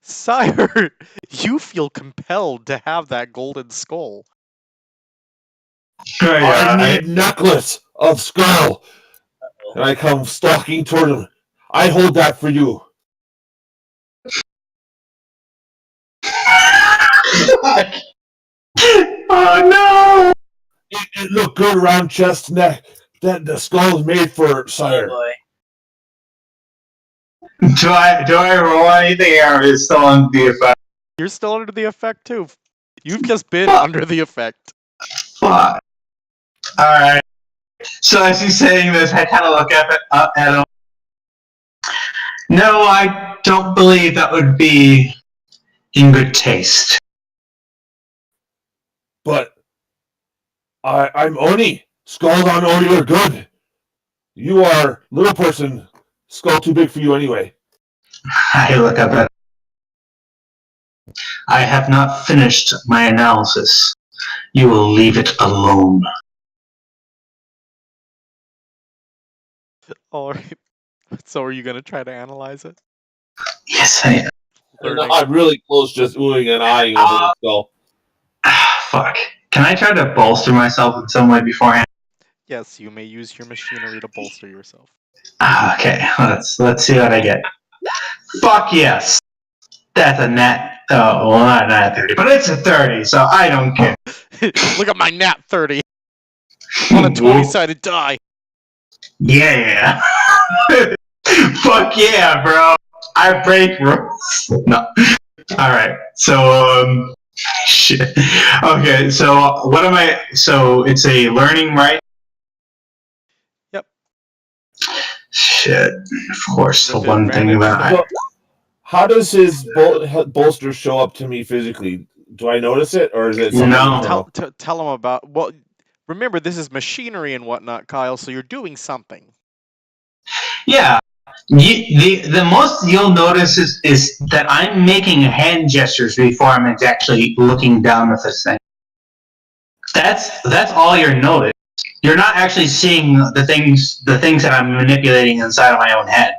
Sire, you feel compelled to have that golden skull. Oh, yeah, I need necklace of skull. And I come stalking toward him. I hold that for you. Oh no! It looked good around chest, neck. That the skull is made for Sire. boy. Do I roll anything or is it still on the effect? You're still under the effect, too. You've just been under the effect. Fuck. Alright. So as he's saying this, I kind of look up at him. No, I don't believe that would be in good taste. But I'm Oni. Skulls on Oni are good. You are little person. Skull too big for you anyway. I look up at I have not finished my analysis. You will leave it alone. Alright. So are you going to try to analyze it? Yes, I am. Learning. I'm really close, just oohing and eyeing over the skull. Fuck. Can I try to bolster myself in some way beforehand? Yes, you may use your machinery to bolster yourself. Okay, let's see what I get. Fuck yes. That's a nat. Oh, well, not a nat 30, but it's a 30, so I don't care. Look at my nat 30 on a 20-sided die. Yeah. Fuck yeah, bro. I break rules. No. Alright, so, shit. Okay, so what am I. So it's a learning, right? Yep. Shit. Of course, the With one thing advantage. about. How does his bolster show up to me physically? Do I notice it, or is it something No. internal? Tell him about. Well, Remember, this is machinery and whatnot, Kyle, so you're doing something. Yeah. The most you'll notice is that I'm making hand gestures before I'm actually looking down at this thing. That's all you're noticing. You're not actually seeing the things that I'm manipulating inside of my own head.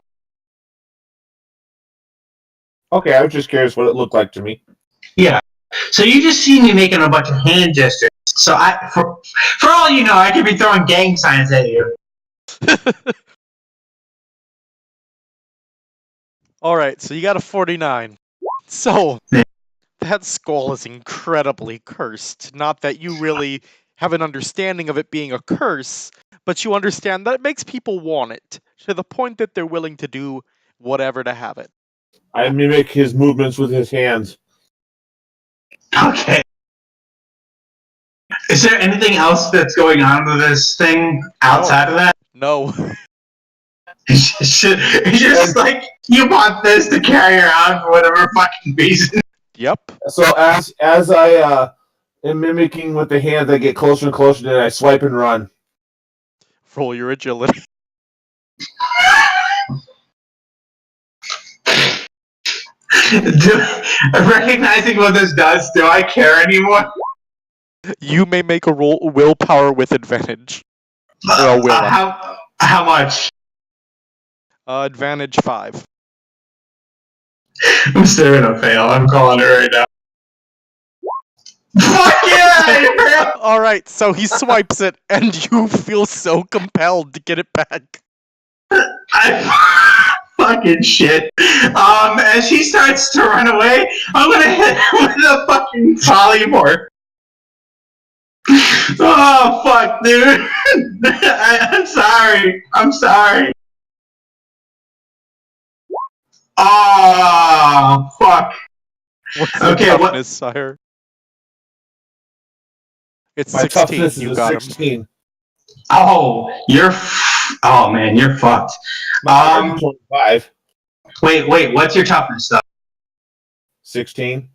Okay, I was just curious what it looked like to me. Yeah. So you just see me making a bunch of hand gestures. So for all you know, I could be throwing gang signs at you. Alright, so you got a 49. So, that skull is incredibly cursed. Not that you really have an understanding of it being a curse, but you understand that it makes people want it, to the point that they're willing to do whatever to have it. I mimic his movements with his hands. Okay. Is there anything else that's going on with this thing outside of that? No. It's just like you want this to carry around for whatever fucking reason. Yep. So as I am mimicking with the hands, I get closer and closer, and I swipe and run. Roll your agility. Recognizing what this does, do I care anymore? You may make a roll willpower with advantage. How much? Advantage 5. I'm still gonna fail. I'm calling it right now. Fuck yeah! Alright, so he swipes it, and you feel so compelled to get it back. I fucking shit. As he starts to run away, I'm gonna hit him with a fucking polymorph. Oh fuck, dude. I'm sorry. I'm sorry. Oh fuck. What's the toughness, sire? It's My 16. toughness You is a got 16. him. Oh, oh man, you're fucked. 25. Wait, what's your toughness though? 16.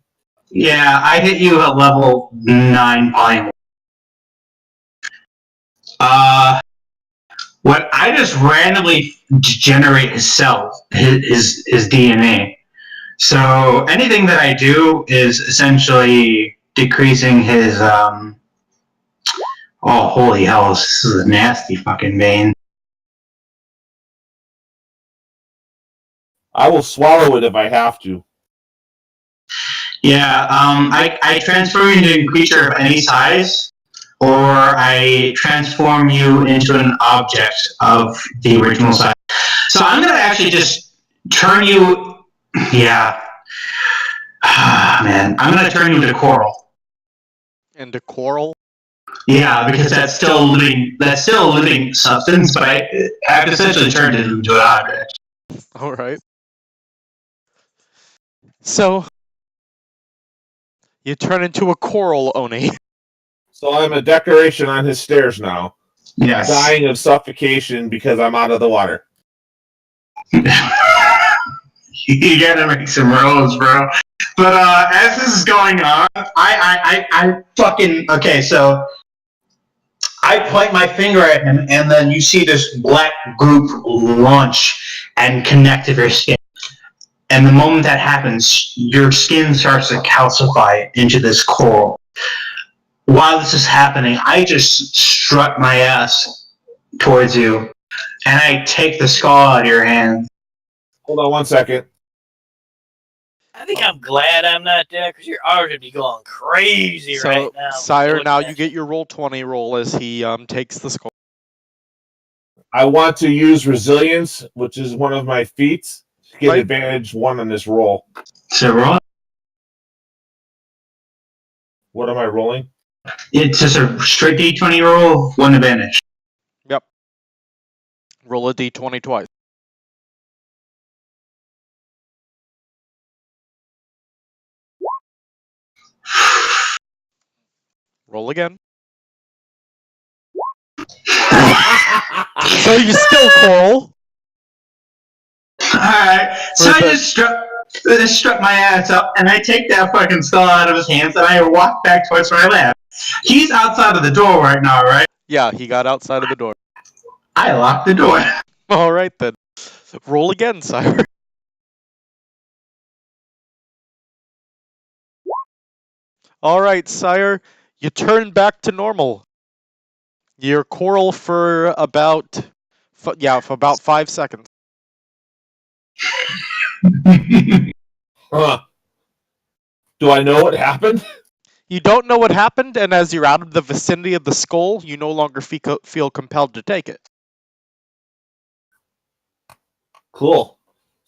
Yeah, I hit you at level 9 polymorph. What I just randomly generate his cells, his DNA. So anything that I do is essentially decreasing his oh holy hell, this is a nasty fucking vein. I will swallow it if I have to. Yeah, I transform you into a creature of any size, or I transform you into an object of the original size. So I'm gonna actually just turn you. Yeah, man, I'm gonna turn you into coral. Into coral? Yeah, because that's still a living substance, but I've essentially turned it into an object. Alright. So, you turn into a coral, Oni. So I'm a decoration on his stairs now. Yes. Dying of suffocation because I'm out of the water. You gotta make some rolls, bro. But as this is going on, I fucking okay. So I point my finger at him, and then you see this black goop launch and connect to your skin. And the moment that happens, your skin starts to calcify into this coral. While this is happening, I just strut my ass towards you, and I take the skull out of your hand. Hold on 1 second. I think I'm glad I'm not there because your arms would be going crazy So, right now. sire, now you get your roll 20 roll as he takes the skull. I want to use resilience, which is one of my feats, to get Right. advantage 1 on this roll. So roll. What am I rolling? It's just a straight D20 roll, 1 advantage. Yep. Roll a d20 twice. Roll again. So you're still coral. Alright, so I just struck my ass up, and I take that fucking skull out of his hands, and I walk back towards where I left. He's outside of the door right now, right? Yeah, he got outside of the door. I locked the door. All right then. Roll again, sire. All right, sire. You turn back to normal. You're coral for about, for about 5 seconds. Huh. Do I know what happened? You don't know what happened, and as you're out of the vicinity of the skull, you no longer feel compelled to take it. Cool.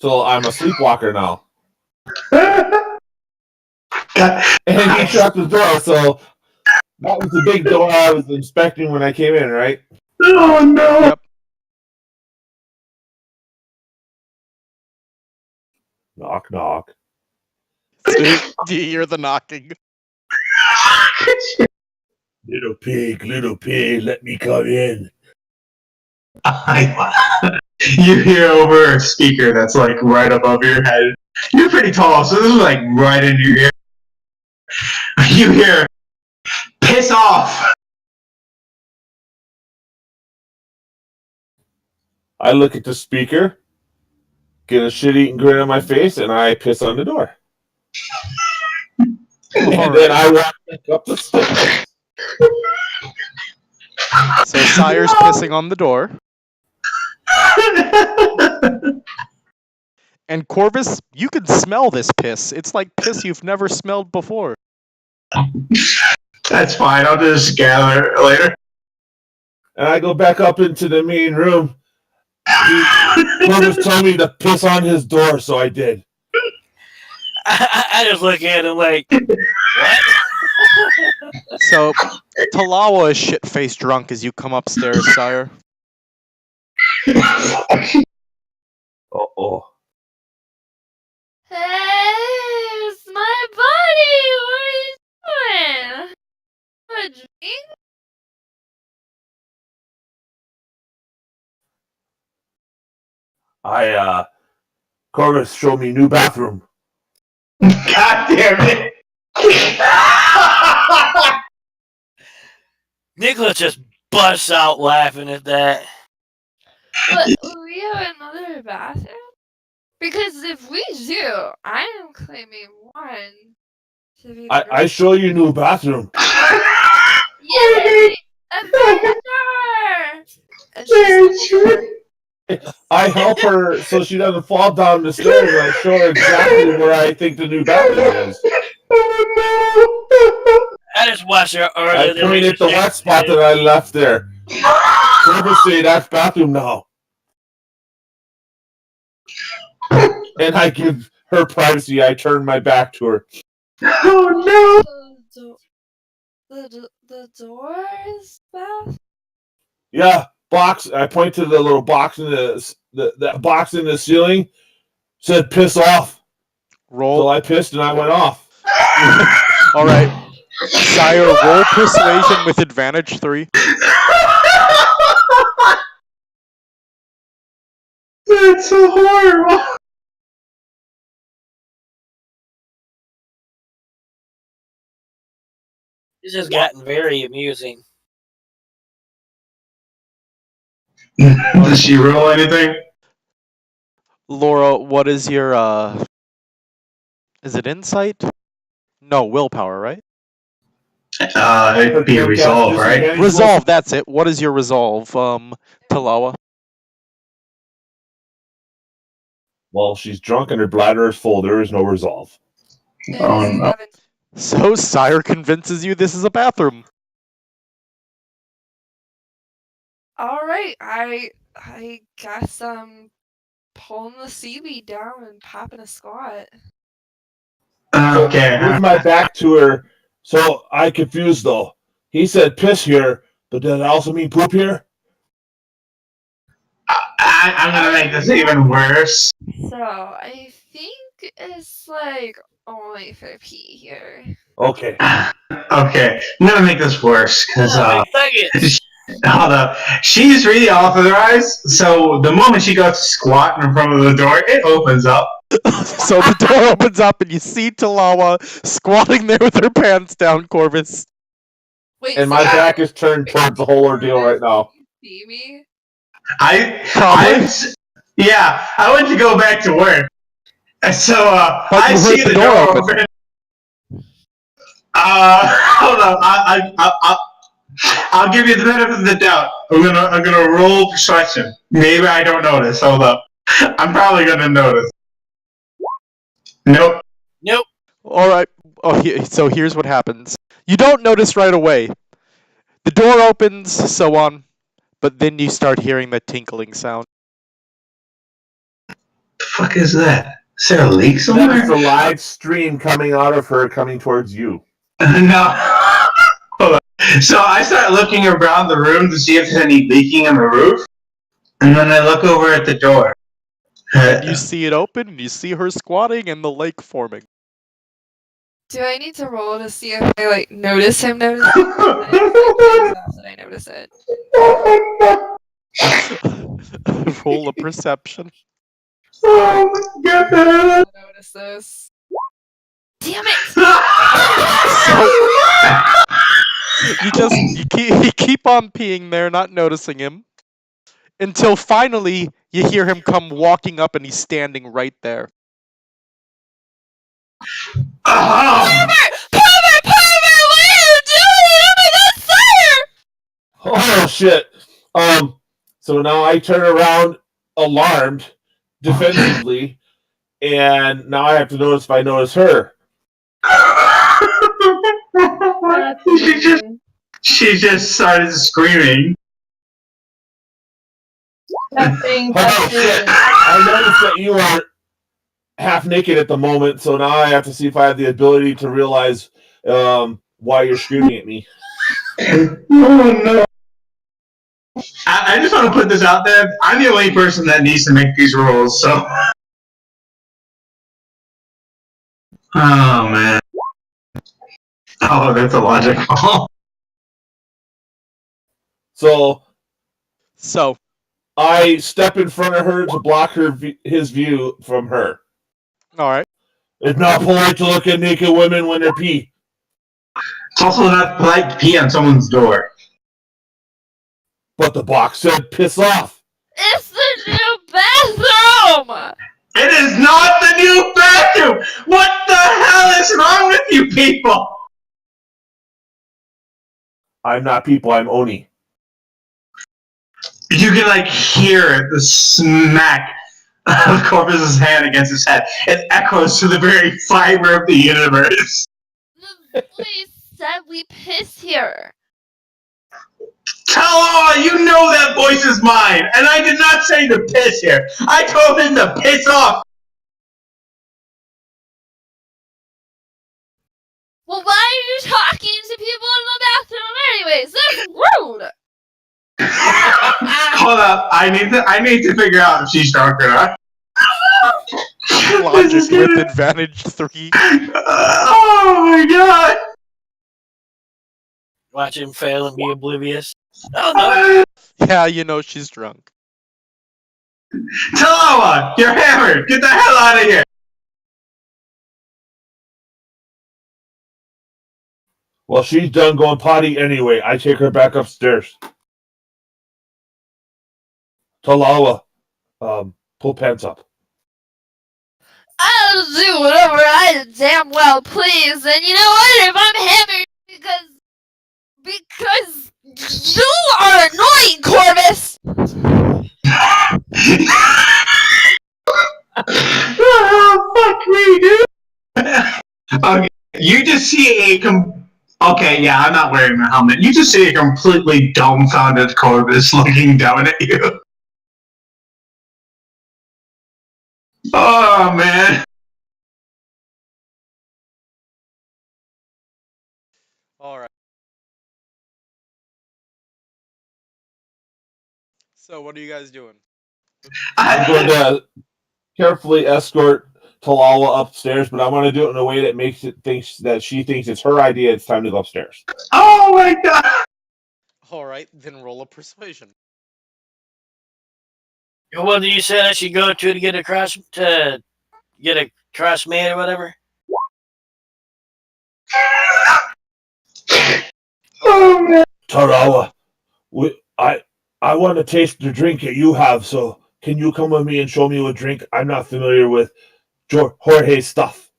So I'm a sleepwalker now. And he shut the door, so that was the big door I was inspecting when I came in, right? Oh no! Yep. Knock, knock. Do you hear the knocking? Little pig, let me come in. You hear over a speaker that's like right above your head. You're pretty tall, so this is like right in your ear. You hear, "Piss off!" I look at the speaker, get a shit-eating grin on my face, and I piss on the door. And then I walk back up the stairs. So sire's pissing on the door. And Corvus, you can smell this piss. It's like piss you've never smelled before. That's fine. I'll just gather it later. And I go back up into the main room. Corvus told me to piss on his door, so I did. I just look at him like, what? So Talawa is shit-faced drunk as you come upstairs, sire. Uh-oh. Hey, it's my buddy. What are you doing? A drink? Corvus showed me new bathroom. God damn it! Nicholas just busts out laughing at that. But we have another bathroom? Because if we do, I am claiming one to be the I show you new bathroom. Yay! A vendor! And she's I help her so she doesn't fall down the stairs, and I show her exactly where I think the new bathroom is. I just watched her I earlier. point at the wet spot that I left there. Corvus say that's bathroom now. And I give her privacy. I turn my back to her. Oh the doors bath? Yeah, box. I point to the little box in the box in the ceiling. Said piss off. Roll. So I pissed and I went off. All right. Sire, roll persuasion with advantage 3. That's so horrible. This has gotten very amusing. Does she roll anything? Laura, what is your is it insight? No, willpower, right? It'd be resolve, right? Resolve, that's it. What is your resolve, Talawa? Well, she's drunk and her bladder is full. There is no resolve. Oh, no. So Sire convinces you this is a bathroom. Alright, I guess I'm pulling the seaweed down and popping a squat. Okay. With my back to her, so I confused though. He said piss here, but does it also mean poop here? I'm gonna make this even worse. So I think it's like only for pee here. Okay. Okay, I'm gonna make this worse because Nuggets. hold up, she's really authorized. So the moment she goes to squat in front of the door, it opens up. So the door opens up and you see Talawa squatting there with her pants down, Corvus. Wait, And so my back is turned towards the whole ordeal right now. you see me? Probably. Yeah, I went to go back to work. And so But I you see heard the door open. Hold on. I'll give you the benefit of the doubt. I'm gonna roll persuasion. Maybe I don't notice. Hold up. I'm probably gonna notice. Nope. Nope. All right. So here's what happens. You don't notice right away. The door opens, so on, but then you start hearing that tinkling sound. The fuck is that? Is there a leak That somewhere? is the live stream coming out of her coming towards you. No. Hold on. So I start looking around the room to see if there's any leaking on the roof, and then I look over at the door. And you see it open, and you see her squatting and the lake forming. Do I need to roll to see if I like notice him notice it? I didn't enough that I notice it. Roll a perception. Oh my god. I notice this. Damn it! So you keep on peeing there, not noticing him, until finally you hear him come walking up, and he's standing right there. Pervert! What are you doing? Oh my god, sire! Oh shit. So now I turn around alarmed, defensively, and now I have to notice if I notice her. she just started screaming. Oh shit. I noticed that you are half naked at the moment, so now I have to see if I have the ability to realize why you're screaming at me. Oh no. I just want to put this out there. I'm the only person that needs to make these rules, so. Oh man. Oh, that's illogical. So I step in front of her to block his view from her. All right. It's not polite to look at naked women when they're pee. It's also not polite to pee on someone's door. But the box said piss off. It's the new bathroom! It is not the new bathroom! What the hell is wrong with you people? I'm not people, I'm Oni. You can like hear the smack of Corvus's hand against his head. It echoes to the very fiber of the universe. The police said we piss here. Tell you know that voice is mine, and I did not say to piss here. I told him to piss off. Well, why are you talking to people in the bathroom anyways? That's rude! Hold up, I need to figure out if she's drunk or not. Logic with advantage 3. Oh my god! Watch him fail and be oblivious. Oh no! Yeah, you know she's drunk. Talawa, you're hammered! Get the hell out of here! Well, she's done going potty anyway. I take her back upstairs. Talawa, pull pants up. I'll do whatever I damn well please, and you know what? If I'm hammered because you are annoying, Corvus! Oh, fuck me, dude! Okay, you just see okay, yeah, I'm not wearing a helmet. You just see a completely dumbfounded Corvus looking down at you. Oh, man. All right. So what are you guys doing? I'm going to carefully escort Talawa upstairs, but I want to do it in a way that makes it think that she thinks it's her idea. It's time to go upstairs. Oh, my God. All right, then roll a persuasion. Well, do you say that she go to get a cross made or whatever? Oh, Tarawa, I want to taste the drink that you have, so can you come with me and show me what drink? I'm not familiar with Jorge's stuff.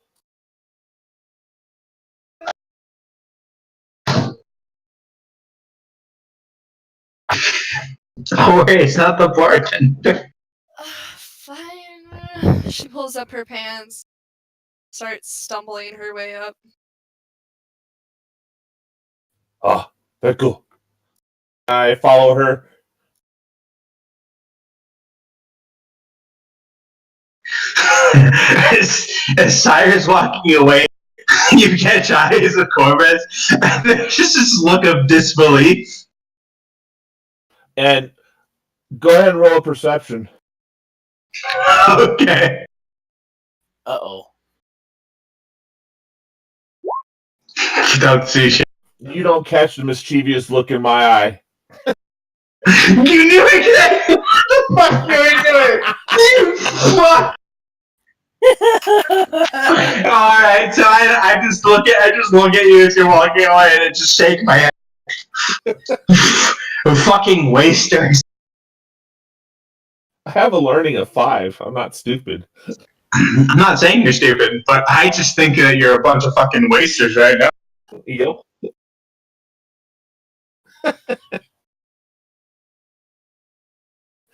Jorge, it's not the bartender. Fine. She pulls up her pants, starts stumbling her way up. Ah, very cool. I follow her. as Sire's walking away, you catch eyes of Corbett, and there's just this look of disbelief. And go ahead and roll a perception. Okay. Uh-oh. You don't see shit. You don't catch the mischievous look in my eye. You knew exactly what the fuck you were doing! You fuck! Alright, so I just look at you as you're walking away and I just shake my head. Fucking wasters. I have a learning of 5. I'm not stupid. I'm not saying you're stupid, but I just think that you're a bunch of fucking wasters right now. Yep.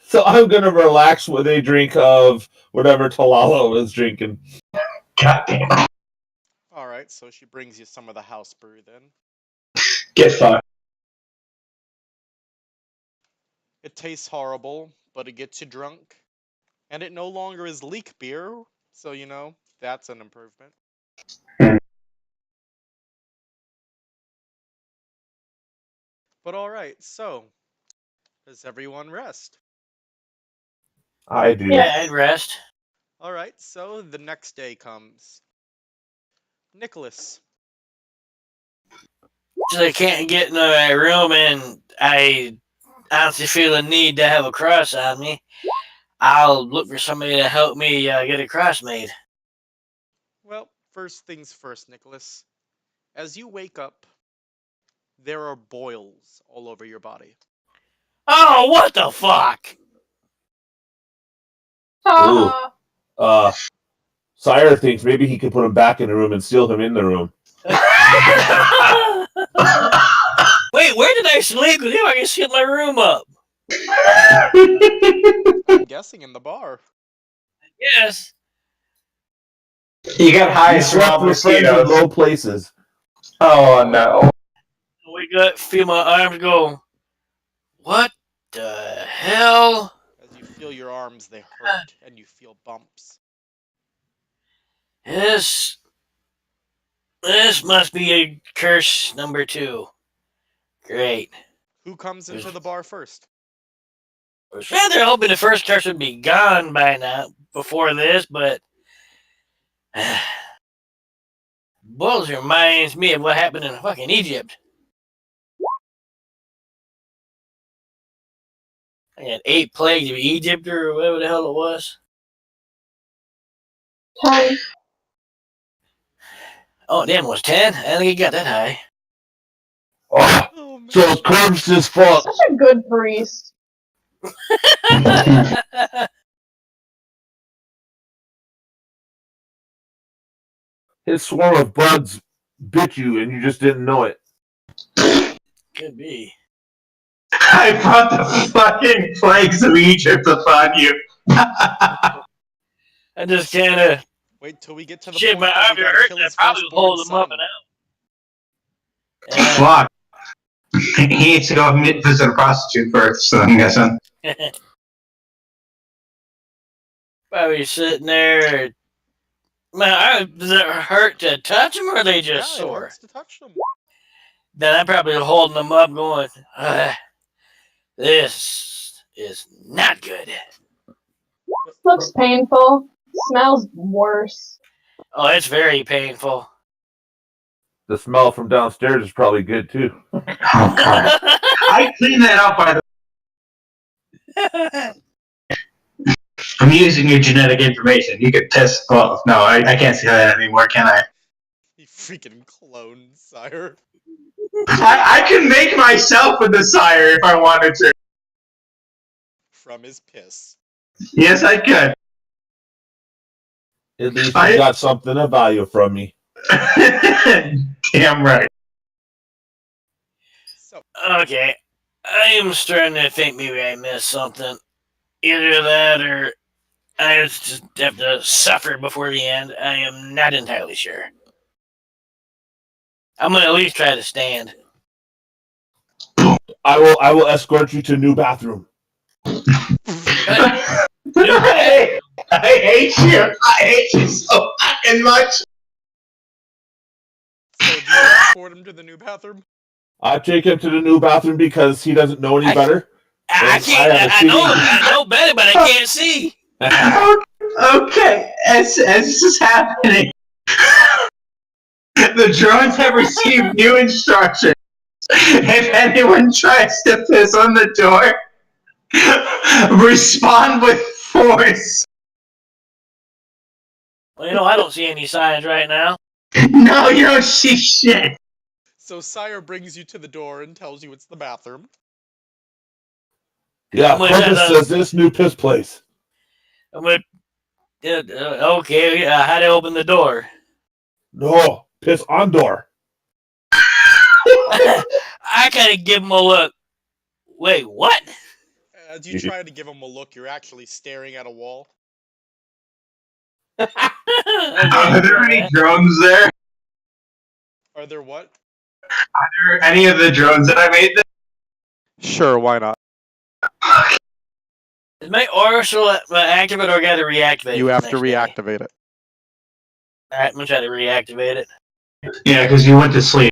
So I'm gonna relax with a drink of whatever Talala was drinking. God damn it. Alright, so she brings you some of the house brew then. Get fucked. It tastes horrible, but it gets you drunk. And it no longer is leek beer, so you know, that's an improvement. But alright, so, does everyone rest? I do. Yeah, I'd rest. Alright, so the next day comes. Nicholas. So I can't get into my room, and I honestly feel the need to have a cross on me. I'll look for somebody to help me get a cross made. Well, first things first, Nicholas. As you wake up, there are boils all over your body. Oh, what the fuck? Ooh. Sire thinks maybe he could put him back in the room and seal him in the room. Wait, where did I sleep with you? I can seal my room up. I'm guessing in the bar. Yes. You got high He slept swab with friends in mosquitoes. low places. Oh no. Wake up, feel my arms go. What the hell? As you feel your arms, they hurt, and you feel bumps. This must be a curse number 2. Great. Who comes into the bar first? I was rather hoping the first curse would be gone by now, before this, but Bulls reminds me of what happened in fucking Egypt. I had 8 plagues of Egypt or whatever the hell it was. 10. Oh, damn, it was 10? I don't think it got that high. Oh, Oh, man. so corpse is fuck. Such a good priest. His swarm of bugs bit you and you just didn't know it. Could be. I brought the fucking plagues of Egypt upon you. I just kind of Wait till we get to the shit, point my that arms we are gotta hurting. kill I his probably firstborn hold them up son. and out. Fuck. He needs to go visit a prostitute first, so I'm guessing. Probably sitting there. Man, does it hurt to touch them, or are they Yeah, just it sore? hurts to touch them. Then I'm probably holding them up, going, "This is not good." Looks painful. Smells worse. Oh, it's very painful. The smell from downstairs is probably good too. Oh god. I cleaned that up by the I'm using your genetic information. You could test well no, I can't say that anymore, can I? You freaking clone, sire. I can make myself with the sire if I wanted to. From his piss. Yes, I could. At least you got something of value from me. Damn right. So, Okay, I am starting to think maybe I missed something. Either that or I just have to suffer before the end. I am not entirely sure. I'm gonna at least try to stand. I will escort you to a new bathroom. I hate you. I hate you so fucking much. so do you escort him to the new bathroom? I take him to the new bathroom because he doesn't know any better. I can't. I know better, but I can't see. Okay, as this is happening, the drones have received new instructions. If anyone tries to piss on the door, respond with force. Well, I don't see any signs right now. No, you don't see shit. So Sire brings you to the door and tells you it's the bathroom. Yeah, What's that, Corpus says this new piss place. I'm gonna, okay, how do I open the door? No, piss on door. I gotta give him a look. Wait, what? As you try to give him a look, you're actually staring at a wall. Okay, Are there any drones there? Are there what? Are there any of the drones that I made there? Sure, why not? Is my aura still activate or I gotta reactivate it? You the have to next day? reactivate it. Alright, I'm gonna try to reactivate it. Yeah, because you went to sleep.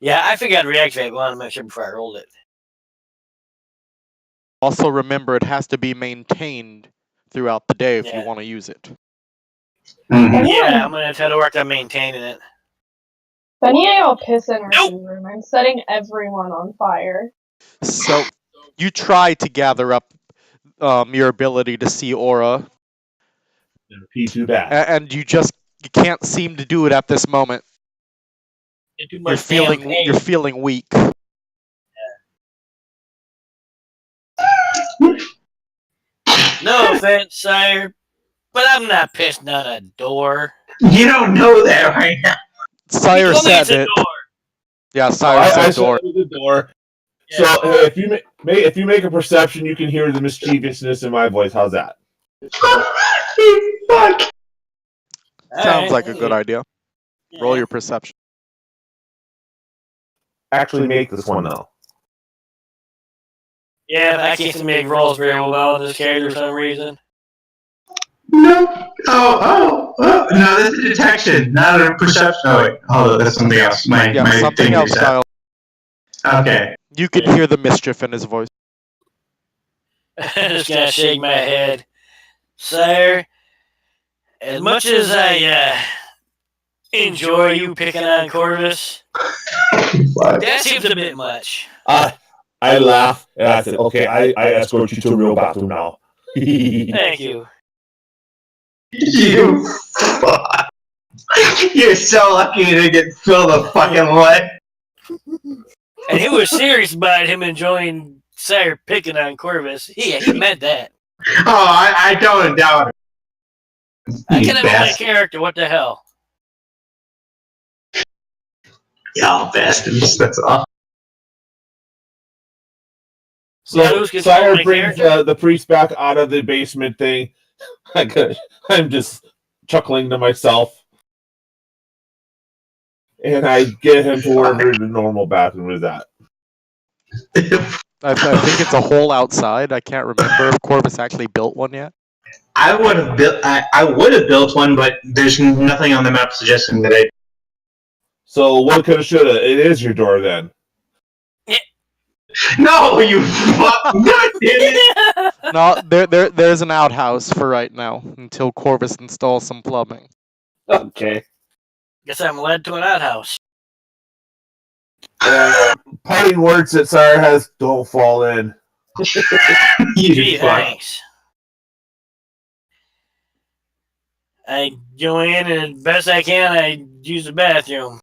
Yeah, I figured I'd reactivate it, but I wanted to make sure before I rolled it. Also remember, it has to be maintained throughout the day if you Yeah. want to use it. Mhm. Yeah, I'm gonna try to work on maintaining it. If any of y'all piss in Ursa's room, I'm setting everyone on fire. So, you try to gather up your ability to see aura, Pee too bad. and you can't seem to do it at this moment. Too You're much damn feeling weak. No offense, sire, but I'm not pissing on a door. You don't know that right now. Sire You told me said it's a it. door. Yeah, So Sire I said said door. it was the door. Yeah. So if you make a perception, you can hear the mischievousness in my voice. How's that? Fuck. Sounds Alright, like a good idea. yeah. Roll your perception. Actually, make this one now. Yeah, I can't make rolls very well in this character for some reason. No. Oh. No, that's a detection, not a perception. Oh, wait. Oh, that's something else. My Something thing else, reset. Kyle. Okay. You can hear the mischief in his voice. I'm just gonna shake my head. Sire, as much as I enjoy you picking on Corvus, that seems a bit much. I laugh and I said, okay, I escort you to a real bathroom now. Thank you. You fuck. You're so lucky to get filled with fucking what? And he was serious about him enjoying Sire picking on Corvus. He meant that. Oh, I don't doubt it. I You can have my bastard. character. What the hell? Y'all bastards. That's all. So Yeah, who's controlling Sire my brings character? the priest back out of the basement thing. I'm just chuckling to myself. And I get him to wherever the normal bathroom is at. I think it's a hole outside. I can't remember if Corvus actually built one yet. I would have built one, but there's nothing on the map suggesting that I. So what coulda shoulda? It is your door then. No, you fuck! God damn it! No, there's an outhouse for right now until Corvus installs some plumbing. Okay. Guess I'm led to an outhouse. Parting words that Sire has, don't fall in. You Gee, fuck. thanks. I go in and as best I can, I use the bathroom.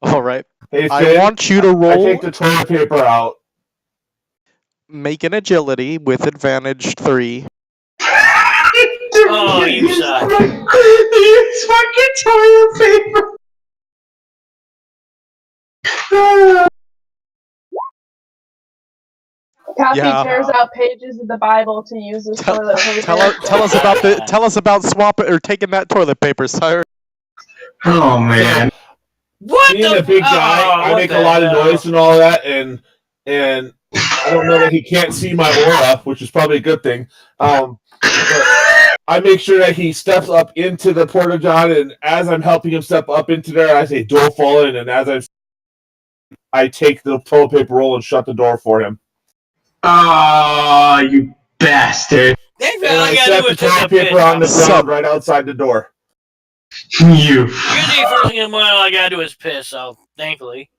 All right. Hey, I Finn, want you to I roll. take the toilet paper out. Make an agility with advantage 3. Oh, you suck. Use fucking toilet paper. Kathy Yeah. tears out pages of the Bible to use as Tell, toilet paper. tell us about swapping or taking that toilet paper, sire. Oh man. What Being the? a big guy, Oh, I what make a the lot of hell? noise and all that, and I don't know that he can't see my aura, which is probably a good thing. But I make sure that he steps up into the porta john, and as I'm helping him step up into there, I say, "Door fall in," and as I take the toilet paper roll and shut the door for him. Oh, you bastard. That's And all I I gotta set do the is take toilet a piss. paper on the So- ground right outside the door. You. Usually, first thing in the morning, all I gotta do is piss. So, thankfully.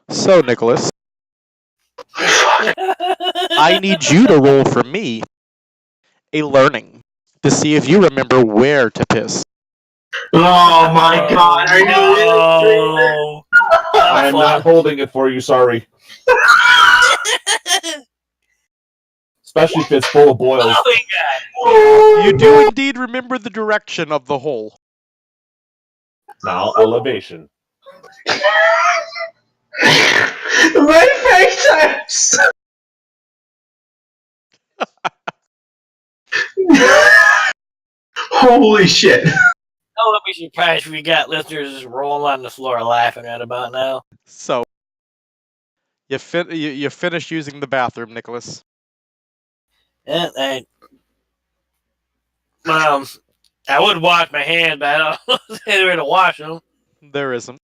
So, Nicholas, I need you to roll for me a learning to see if you remember where to piss. Oh my god, are you no. I am not holding it for you, sorry. Especially if it's full of boils. Oh, You do indeed remember the direction of the hole. Now, elevation. My face hurts. Holy shit. I wouldn't be surprised if we got listeners just rolling on the floor laughing right about now. So, you finish using the bathroom, Nicholas. Yeah, I would wash my hands, but I don't know anywhere to wash them. There isn't.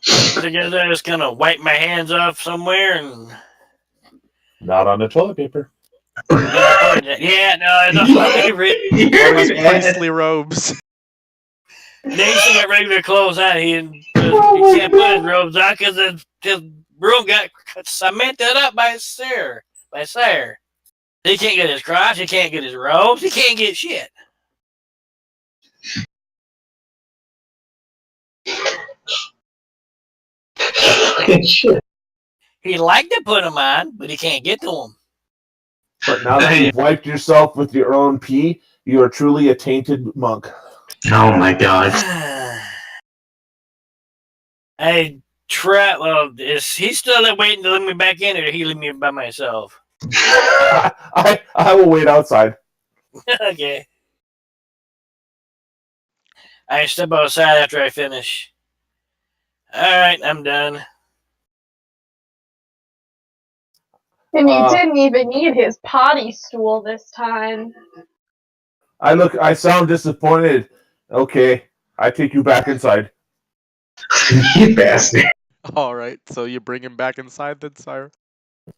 So I guess I just kind of wipe my hands off somewhere and. Not on the toilet paper. Yeah, no, I don't Or his priestly robes. Nathan got regular clothes on. He can't put his robes on because his room got cemented up by Sire. He can't get his cross. He can't get his robes. He can't get shit. Shit. He'd like to put them on, but he can't get to them. But now that you've wiped yourself with your own pee, you are truly a tainted monk. Oh my god. I try. Well, is he still there waiting to let me back in, or did he leave me by myself? I will wait outside. Okay. I step outside after I finish. Alright, I'm done. And he didn't even need his potty stool this time. I sound disappointed. Okay, I take you back inside. You bastard. All right, so you bring him back inside then, sire?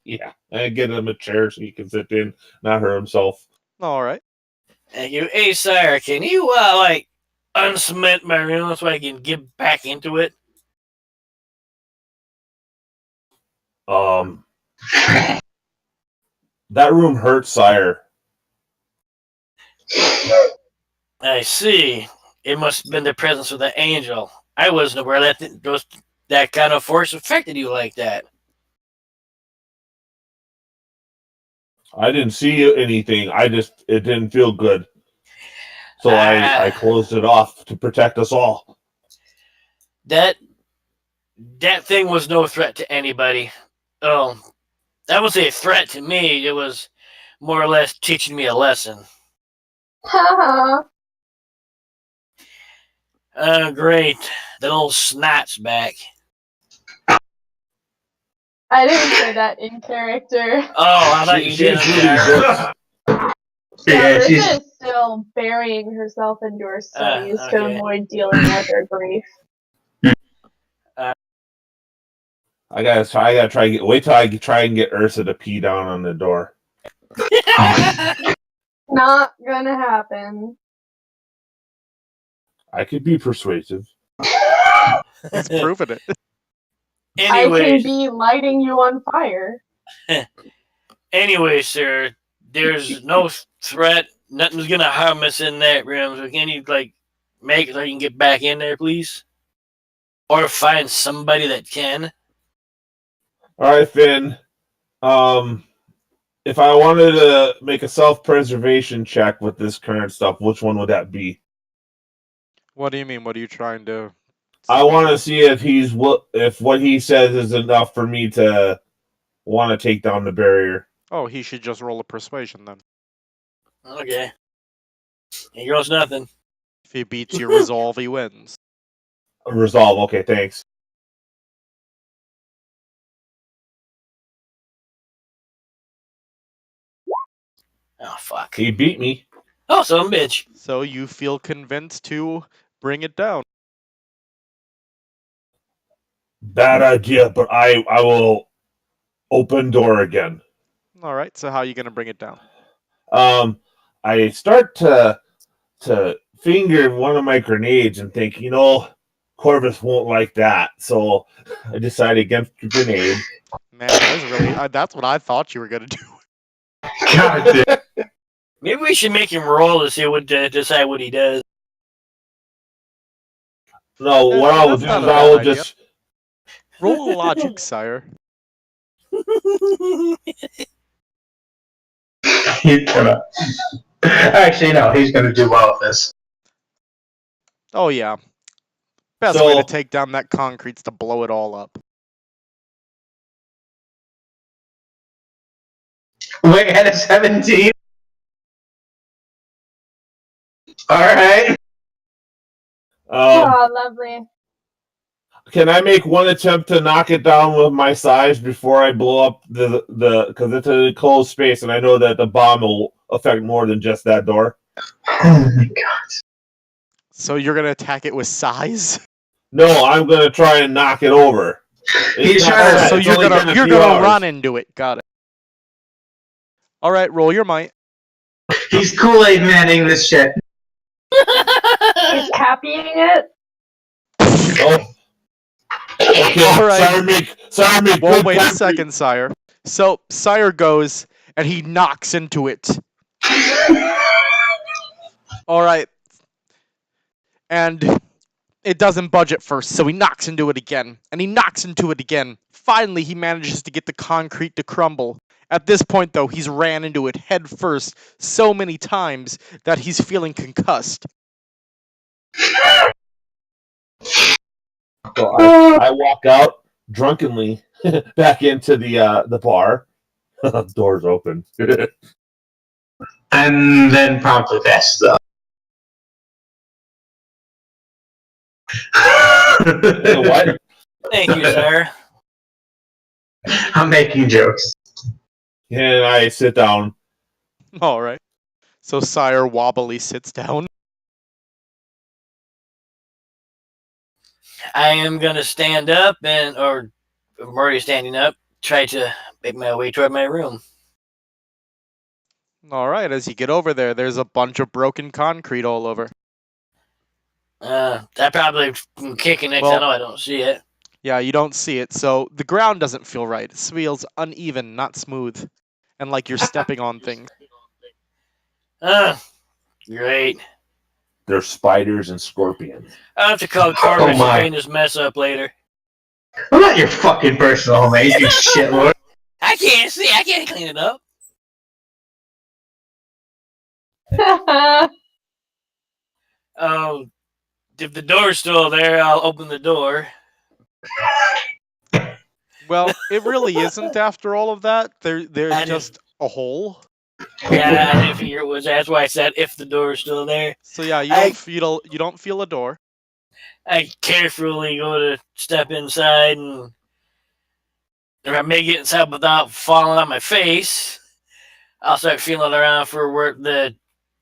Yeah, and get him a chair so he can sit in, not hurt himself. All right. Thank you. Hey, sire, can you, uncement my room so I can get back into it? That room hurts, sire. I see. It must have been the presence of the angel. I wasn't aware that kind of force affected you like that. I didn't see anything. It didn't feel good. So I closed it off to protect us all. That thing was no threat to anybody. Oh, that was a threat to me. It was more or less teaching me a lesson. Haha. Great. The little snot's back. I didn't say that in character. Oh, I thought you did. She's really good. Yeah, Marissa she's. is still burying herself into her studies to okay. avoid dealing with her grief. I gotta try wait till I try and get Ursa to pee down on the door. Not gonna happen. I could be persuasive. He's proven it. I can Anyways, be lighting you on fire. anyway, sir, there's no threat. Nothing's gonna harm us in that room. So can you make it so you can get back in there, please? Or find somebody that can. All right, Finn. If I wanted to make a self-preservation check with this current stuff, which one would that be? What do you mean? What are you trying to? I want to see if what he says is enough for me to want to take down the barrier. Oh, he should just roll a persuasion then. Okay. Here goes nothing. If he beats your resolve, he wins. Resolve. Okay, thanks. Oh, fuck. He beat me. Oh, son of a bitch. So you feel convinced to bring it down. Bad idea, but I will open door again. All right. So how are you gonna bring it down? I start to finger one of my grenades and think, Corvus won't like that. So I decide against the grenade. Man, that was really. That's what I thought you were gonna do. God damn. Maybe we should make him roll to see what decide what he does. No, Yeah, what I will that's do not is a I bad will idea. just. Roll logic, sire. He's gonna. Actually, no. He's gonna do well with this. Oh yeah. Best way to take down that concrete's to blow it all up. Way ahead of 17. All right. Oh, lovely. Can I make one attempt to knock it down with my size before I blow up the because it's a closed space and I know that the bomb will affect more than just that door? Oh my god. So you're gonna attack it with size? No, I'm gonna try and knock it over. He's It's not trying bad. So It's you're only been a gonna few hours. run into it. Got it. All right, roll your might. He's Kool-Aid Manning this shit. He's copying it. Oh. Okay, All right. sorry, make Well, good wait a concrete. second, sire. So sire goes and he knocks into it. All right. And it doesn't budge at first, so he knocks into it again, and he knocks into it again. Finally, he manages to get the concrete to crumble. At this point, though, he's ran into it head first so many times that he's feeling concussed. So I walk out drunkenly back into the bar. Doors open. And then promptly passes out. What? Thank you, sir. I'm making jokes. And I sit down. All right. So sire wobbly sits down. I am gonna stand up or I'm already standing up, try to make my way toward my room. All right. As you get over there, there's a bunch of broken concrete all over. I probably am kicking it 'cause I know I don't see it. Yeah, you don't see it, so the ground doesn't feel right. It feels uneven, not smooth, and like you're stepping on things. Great. There's spiders and scorpions. I'll have to call Corvus to my. clean this mess up later. I'm not your fucking personal mate, you shitlord. I can't see. I can't clean it up. Oh, if the door's still there, I'll open the door. Well, it really isn't after all of that. I There's didn't- just a hole. Yeah, I didn't figure it was. That's why I said if the door's still there. So yeah, you don't feel a door. I carefully go to step inside, and if I make it inside without falling on my face, I'll start feeling around for where the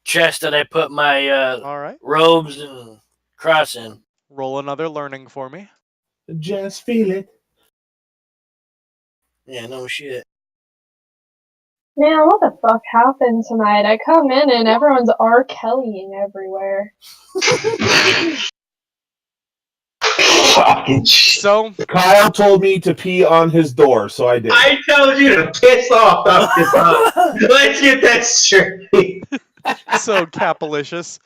chest that I put my All right. robes and cross in. Roll another learning for me. Just feel it. Yeah, no shit. Man, what the fuck happened tonight? I come in and everyone's R. Kellying everywhere. Fucking shit. So Kyle told me to pee on his door, so I did. I told you to piss off. Let's get that straight. so Capalicious.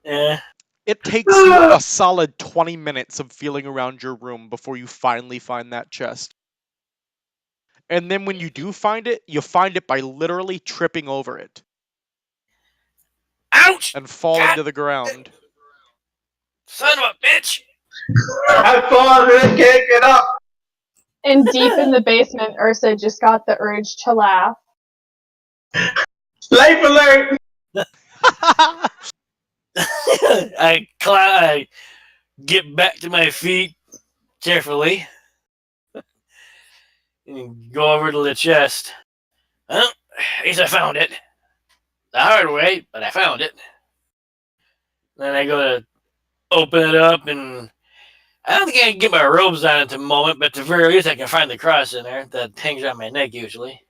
Yeah. It takes you a solid 20 minutes of feeling around your room before you finally find that chest. And then when you do find it, you find it by literally tripping over it Ouch! and falling God, to the ground. son of a bitch! I thought I can't get up. And deep in the basement, Ursa just got the urge to laugh. Life alert! I get back to my feet carefully and go over to the chest. Well, at least I found it. The hard way, but I found it. Then I go to open it up, and I don't think I can get my robes on at the moment, but at the very least I can find the cross in there that hangs around my neck usually.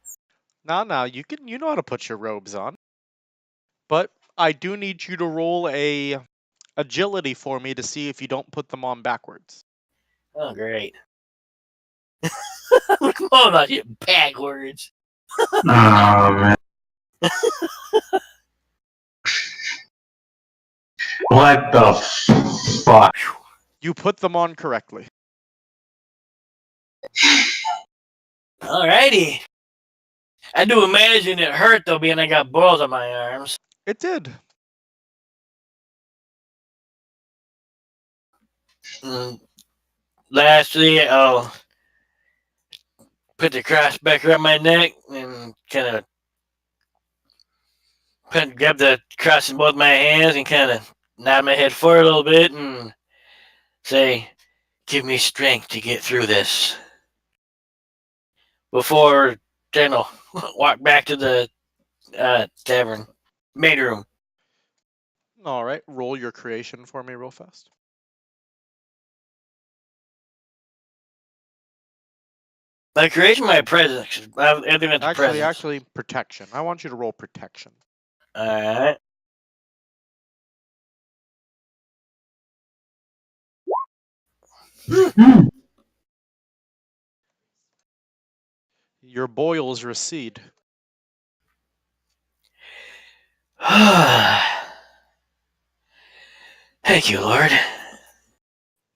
Now, you know how to put your robes on. But I do need you to roll a agility for me to see if you don't put them on backwards. Oh, great. Come on, about you backwards. Oh, man. What the fuck? You put them on correctly. Alrighty. I do imagine it hurt though, being I got boils on my arms. It did. Lastly, I'll put the cross back around my neck and kind of grab the cross in both my hands and kind of nod my head forward a little bit and say, "Give me strength to get through this." Before then, I'll walk back to the tavern main room. Alright, roll your creation for me real fast. My creation, my presence. Everything at the presence. Actually, protection. I want you to roll protection. Alright. Your boils recede. Thank you, Lord.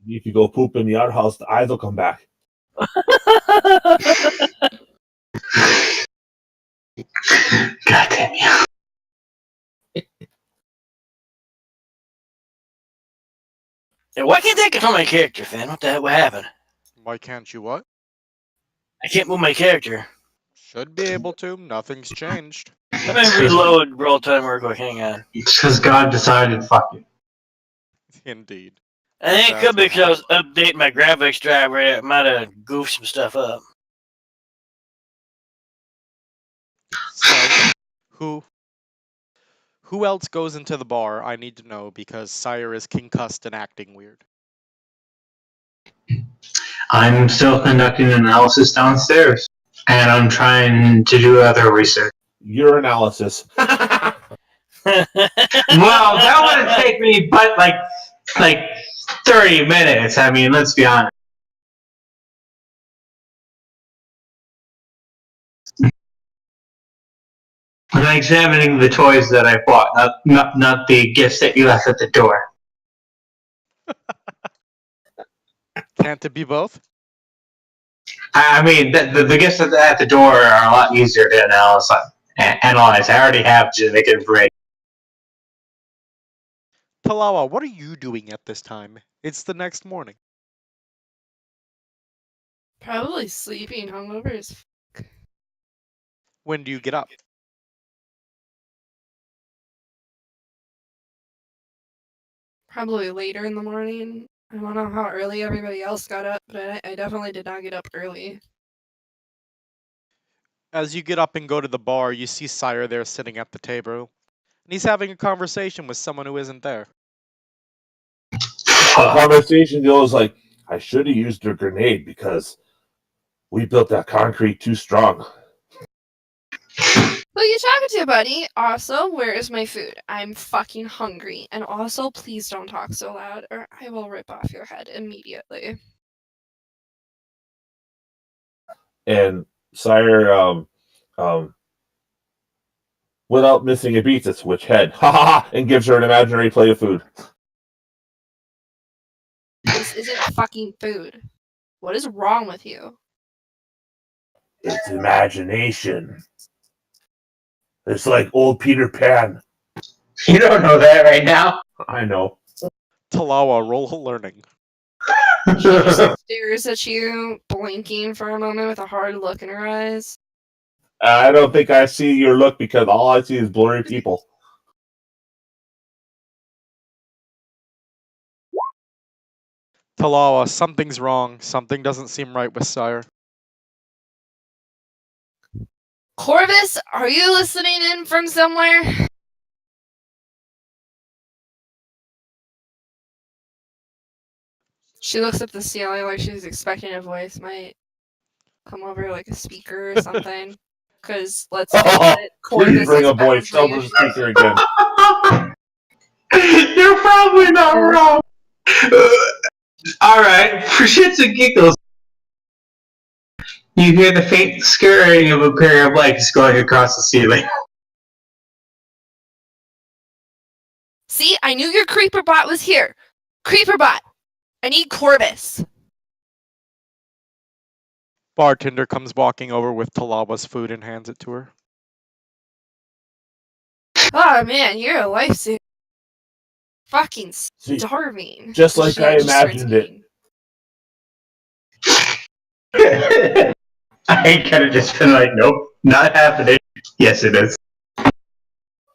If you go poop in the outhouse, the eyes will come back. God damn you. Why can't I control my character, Finn? What the hell? What happened? Why can't you what? I can't move my character. Should be able to. Nothing's changed. Let me reload roll time real quick. Hang on. It's because God decided, fuck it. Indeed. I think it could be because I was updating my graphics driver. It might have goofed some stuff up. So, who else goes into the bar? I need to know because Sire is concussed and acting weird. I'm still conducting an analysis downstairs, and I'm trying to do other research. Your analysis. Well, that would take me but like 30 minutes. I mean, let's be honest. I'm examining the toys that I bought, not the gifts that you left at the door. Can't it be both? I mean, the gifts at the door are a lot easier to analyze. I already have genetic information. Talawa, what are you doing at this time? It's the next morning. Probably sleeping, hungover as fuck. When do you get up? Probably later in the morning. I don't know how early everybody else got up, but I definitely did not get up early. As you get up and go to the bar, you see Sire there sitting at the table. And he's having a conversation with someone who isn't there. The conversation goes like, I should have used a grenade because we built that concrete too strong. Who you talking to, buddy? Also, where is my food? I'm fucking hungry. And also, please don't talk so loud, or I will rip off your head immediately. And Sire, without missing a beat, it's which head? Ha ha ha! And gives her an imaginary plate of food. isn't fucking food. What is wrong with you? It's imagination. It's like old Peter Pan. You don't know that right now. I know. Talawa, roll learning. She just stares at you, blinking for a moment with a hard look in her eyes. I don't think I see your look because all I see is blurry people. Talawa, something's wrong. Something doesn't seem right with Sire. Corvus, are you listening in from somewhere? She looks up the ceiling like she's expecting a voice might come over like a speaker or something. Because let's face it, Please Corvus bring is a voice. Tell boundary the speaker again. You're probably not wrong. All right, for shits and giggles, you hear the faint scurrying of a pair of legs going across the ceiling. See, I knew your Creeperbot was here. Creeperbot, I need Corvus. Bartender comes walking over with Talawa's food and hands it to her. Oh man, you're a lifesaver. Fucking See, starving. just like She I just starts imagined it. eating. I could have just been like, nope, not happening. Yes, it is.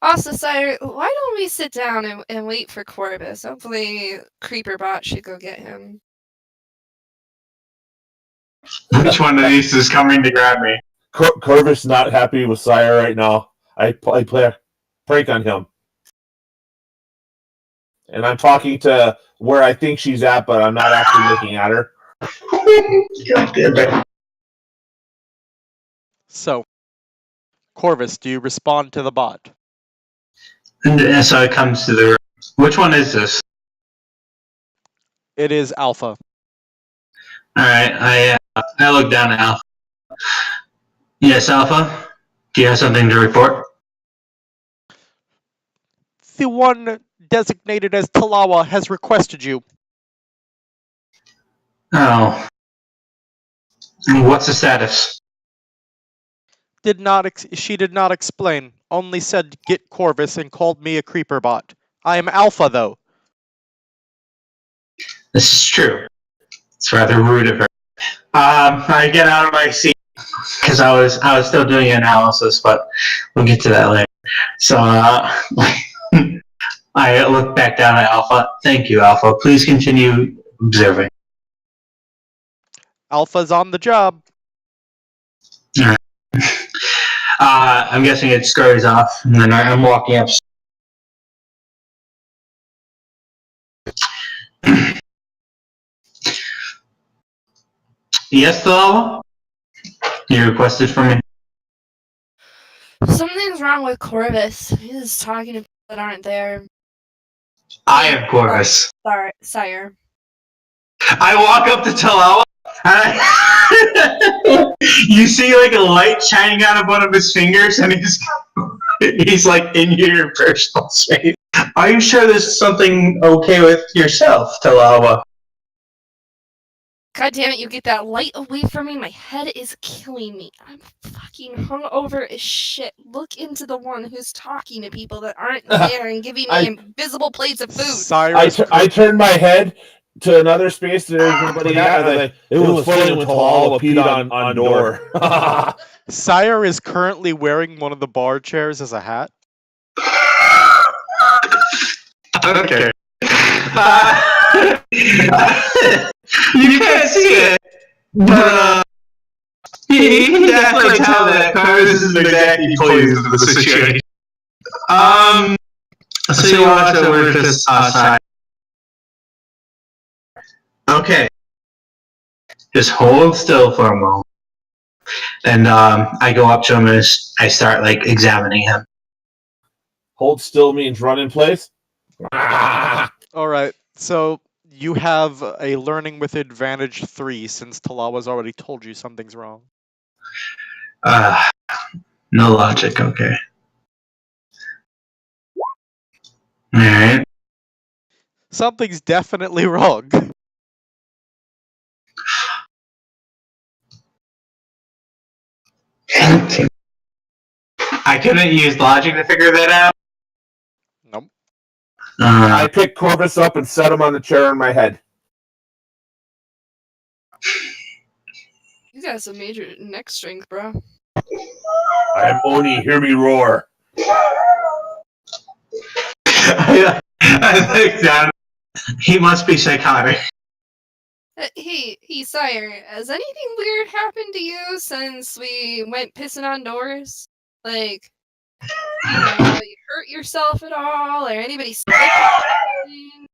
Also, sire, why don't we sit down and wait for Corvus? Hopefully, Creeperbot should go get him. Which one of these is coming to grab me? Corvus not happy with Sire right now. I play a prank on him. And I'm talking to where I think she's at, but I'm not actually looking at her. God damn it. So, Corvus, do you respond to the bot? And so it comes to the room. Which one is this? It is Alpha. Alright, I look down at Alpha. Yes, Alpha? Do you have something to report? The one designated as Talawa has requested you. Oh. And what's the status? She did not explain, only said get Corvus and called me a Creeperbot. I am Alpha, though. This is true. It's rather rude of her. I get out of my seat because I was still doing analysis, but we'll get to that later. So I look back down at Alpha. Thank you, Alpha. Please continue observing. Alpha's on the job. I'm guessing it scurries off, and then I'm walking up. Yes, Alpha? You requested for me? Something's wrong with Corvus. He's talking to people that aren't there. I am Corvus. Sorry, sire. I walk up to Talawa. You see like a light shining out of one of his fingers, and he's like in your personal space. Are you sure there's something okay with yourself, Talawa? God damn it, you get that light away from me. My head is killing me. I'm fucking hungover as shit. Look into the one who's talking to people that aren't there and giving me invisible plates of food. Cyrus, I turned my head to another space that there's nobody at, and it was filling with Talala peed on door. Sire is currently wearing one of the bar chairs as a hat. Okay. You can't see it, but you can definitely tell that Corvus isn't exactly pleased with the situation. So you walk over to this side. Okay. Just hold still for a moment. And I go up to him and I start like examining him. Hold still means run in place. Alright, so you have a learning with advantage 3 since Talawa's already told you something's wrong. No logic, okay. Alright. Something's definitely wrong. I couldn't use logic to figure that out. Nope. I picked Corvus up and set him on the chair in my head. You got some major neck strength, bro. I am Oni, hear me roar. I think that he must be psychotic. Hey, sire, has anything weird happened to you since we went pissing on doors? Like, you hurt yourself at all, or anybody sick or anything?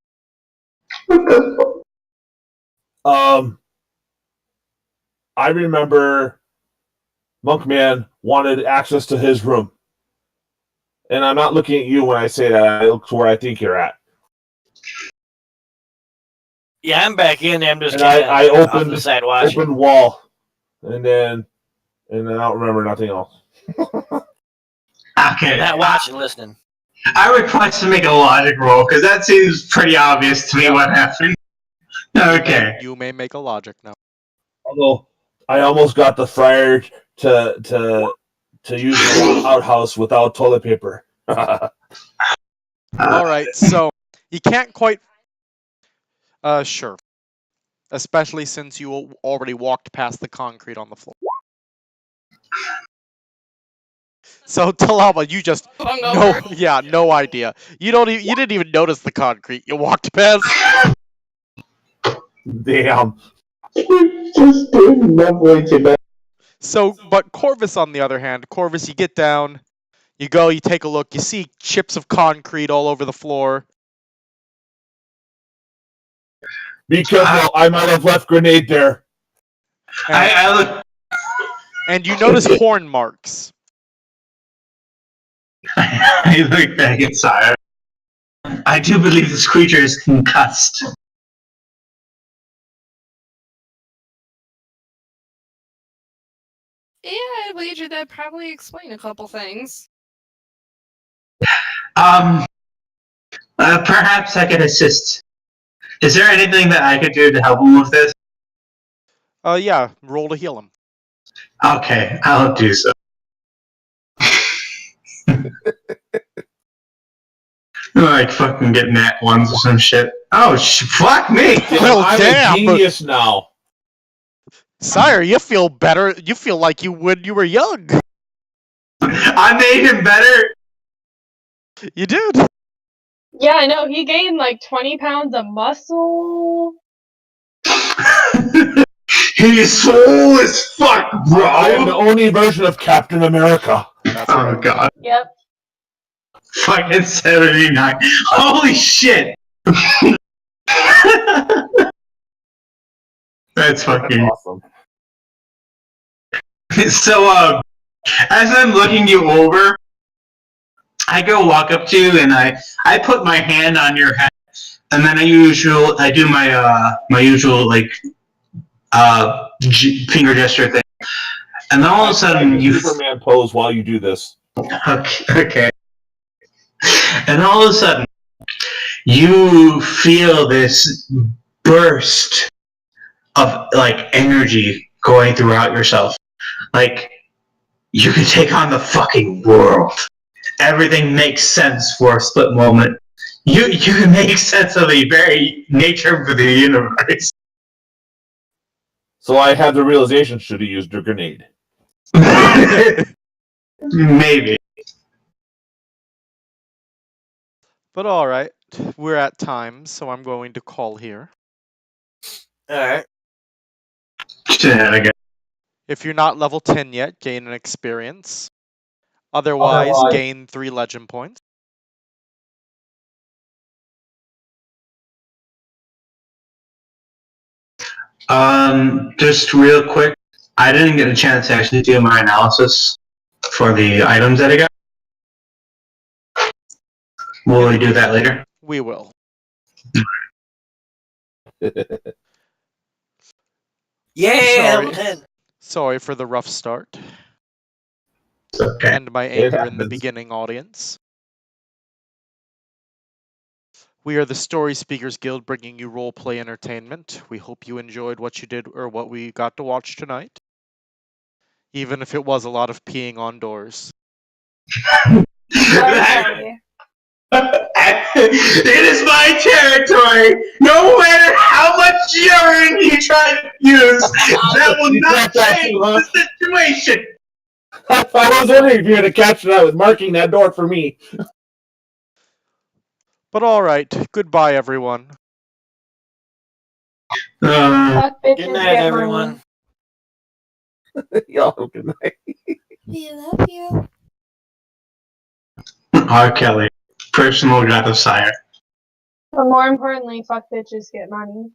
I remember Monkman wanted access to his room. And I'm not looking at you when I say that. I look to where I think you're at. Yeah, I'm back in there. I'm just And kind I of off to opened the side watching. open wall, and then I don't remember nothing else. Okay. Not watching, listening. I request to make a logic roll because that seems pretty obvious to me what happened. Okay. You may make a logic now. Although I almost got the friar to use the outhouse without toilet paper. All right, so you can't quite. Sure. Especially since you already walked past the concrete on the floor. So Talama, you just no idea. You didn't even notice the concrete. You walked past. Damn. Just doing lovely today. So, but Corvus, on the other hand, Corvus, you get down, you go, you take a look, you see chips of concrete all over the floor. Be careful, I might have left grenade there. I look. And you notice horn marks. I look back inside. I do believe this creature is concussed. Yeah, I'd wager that probably explain a couple things. Perhaps I could assist. Is there anything that I could do to help him with this? Yeah, roll to heal him. Okay, I'll do so. Like fucking getting that ones or some shit. Oh, fuck me! Well, I'm damn, a genius now. Sire, you feel better. You feel like you when you were young. I made him better. You did. Yeah, I know. He gained like 20 pounds of muscle. He's swole as fuck, bro. I am the only version of Captain America. That's Oh right. god. Yep. Fucking 79. Holy shit! That's fucking awesome. So, as I'm looking you over, I go walk up to you and I put my hand on your head, and then I do my usual like finger gesture thing, and then all of a sudden you Superman pose while you do this. Okay. And all of a sudden, you feel this burst of like energy going throughout yourself. Like you can take on the fucking world. Everything makes sense for a split moment. You can make sense of the very nature of the universe. So I had the realization should have used a grenade. Maybe. But all right, we're at time, so I'm going to call here. All right. Shenanigans. If you're not level 10 yet, gain an experience. Otherwise, gain 3 legend points. Just real quick, I didn't get a chance to actually do my analysis for the items that I got. Will we do that later? We will. Yeah, Sorry. level 10. Sorry for the rough start. It's okay. And my anger in the happens. beginning, audience. We are the Story Speakers Guild, bringing you roleplay entertainment. We hope you enjoyed what you did or what we got to watch tonight. even if it was a lot of peeing on doors. R. Kelly. It is my territory. No matter how much urine you try to use, that will not change the situation. I was wondering if you were going to catch that I was marking that door for me. But alright, goodbye everyone. Fuck bitches Good night, get everyone. money. Y'all, good night. We love you. R. Kelly, personal god of sire. But more importantly, fuck bitches get money.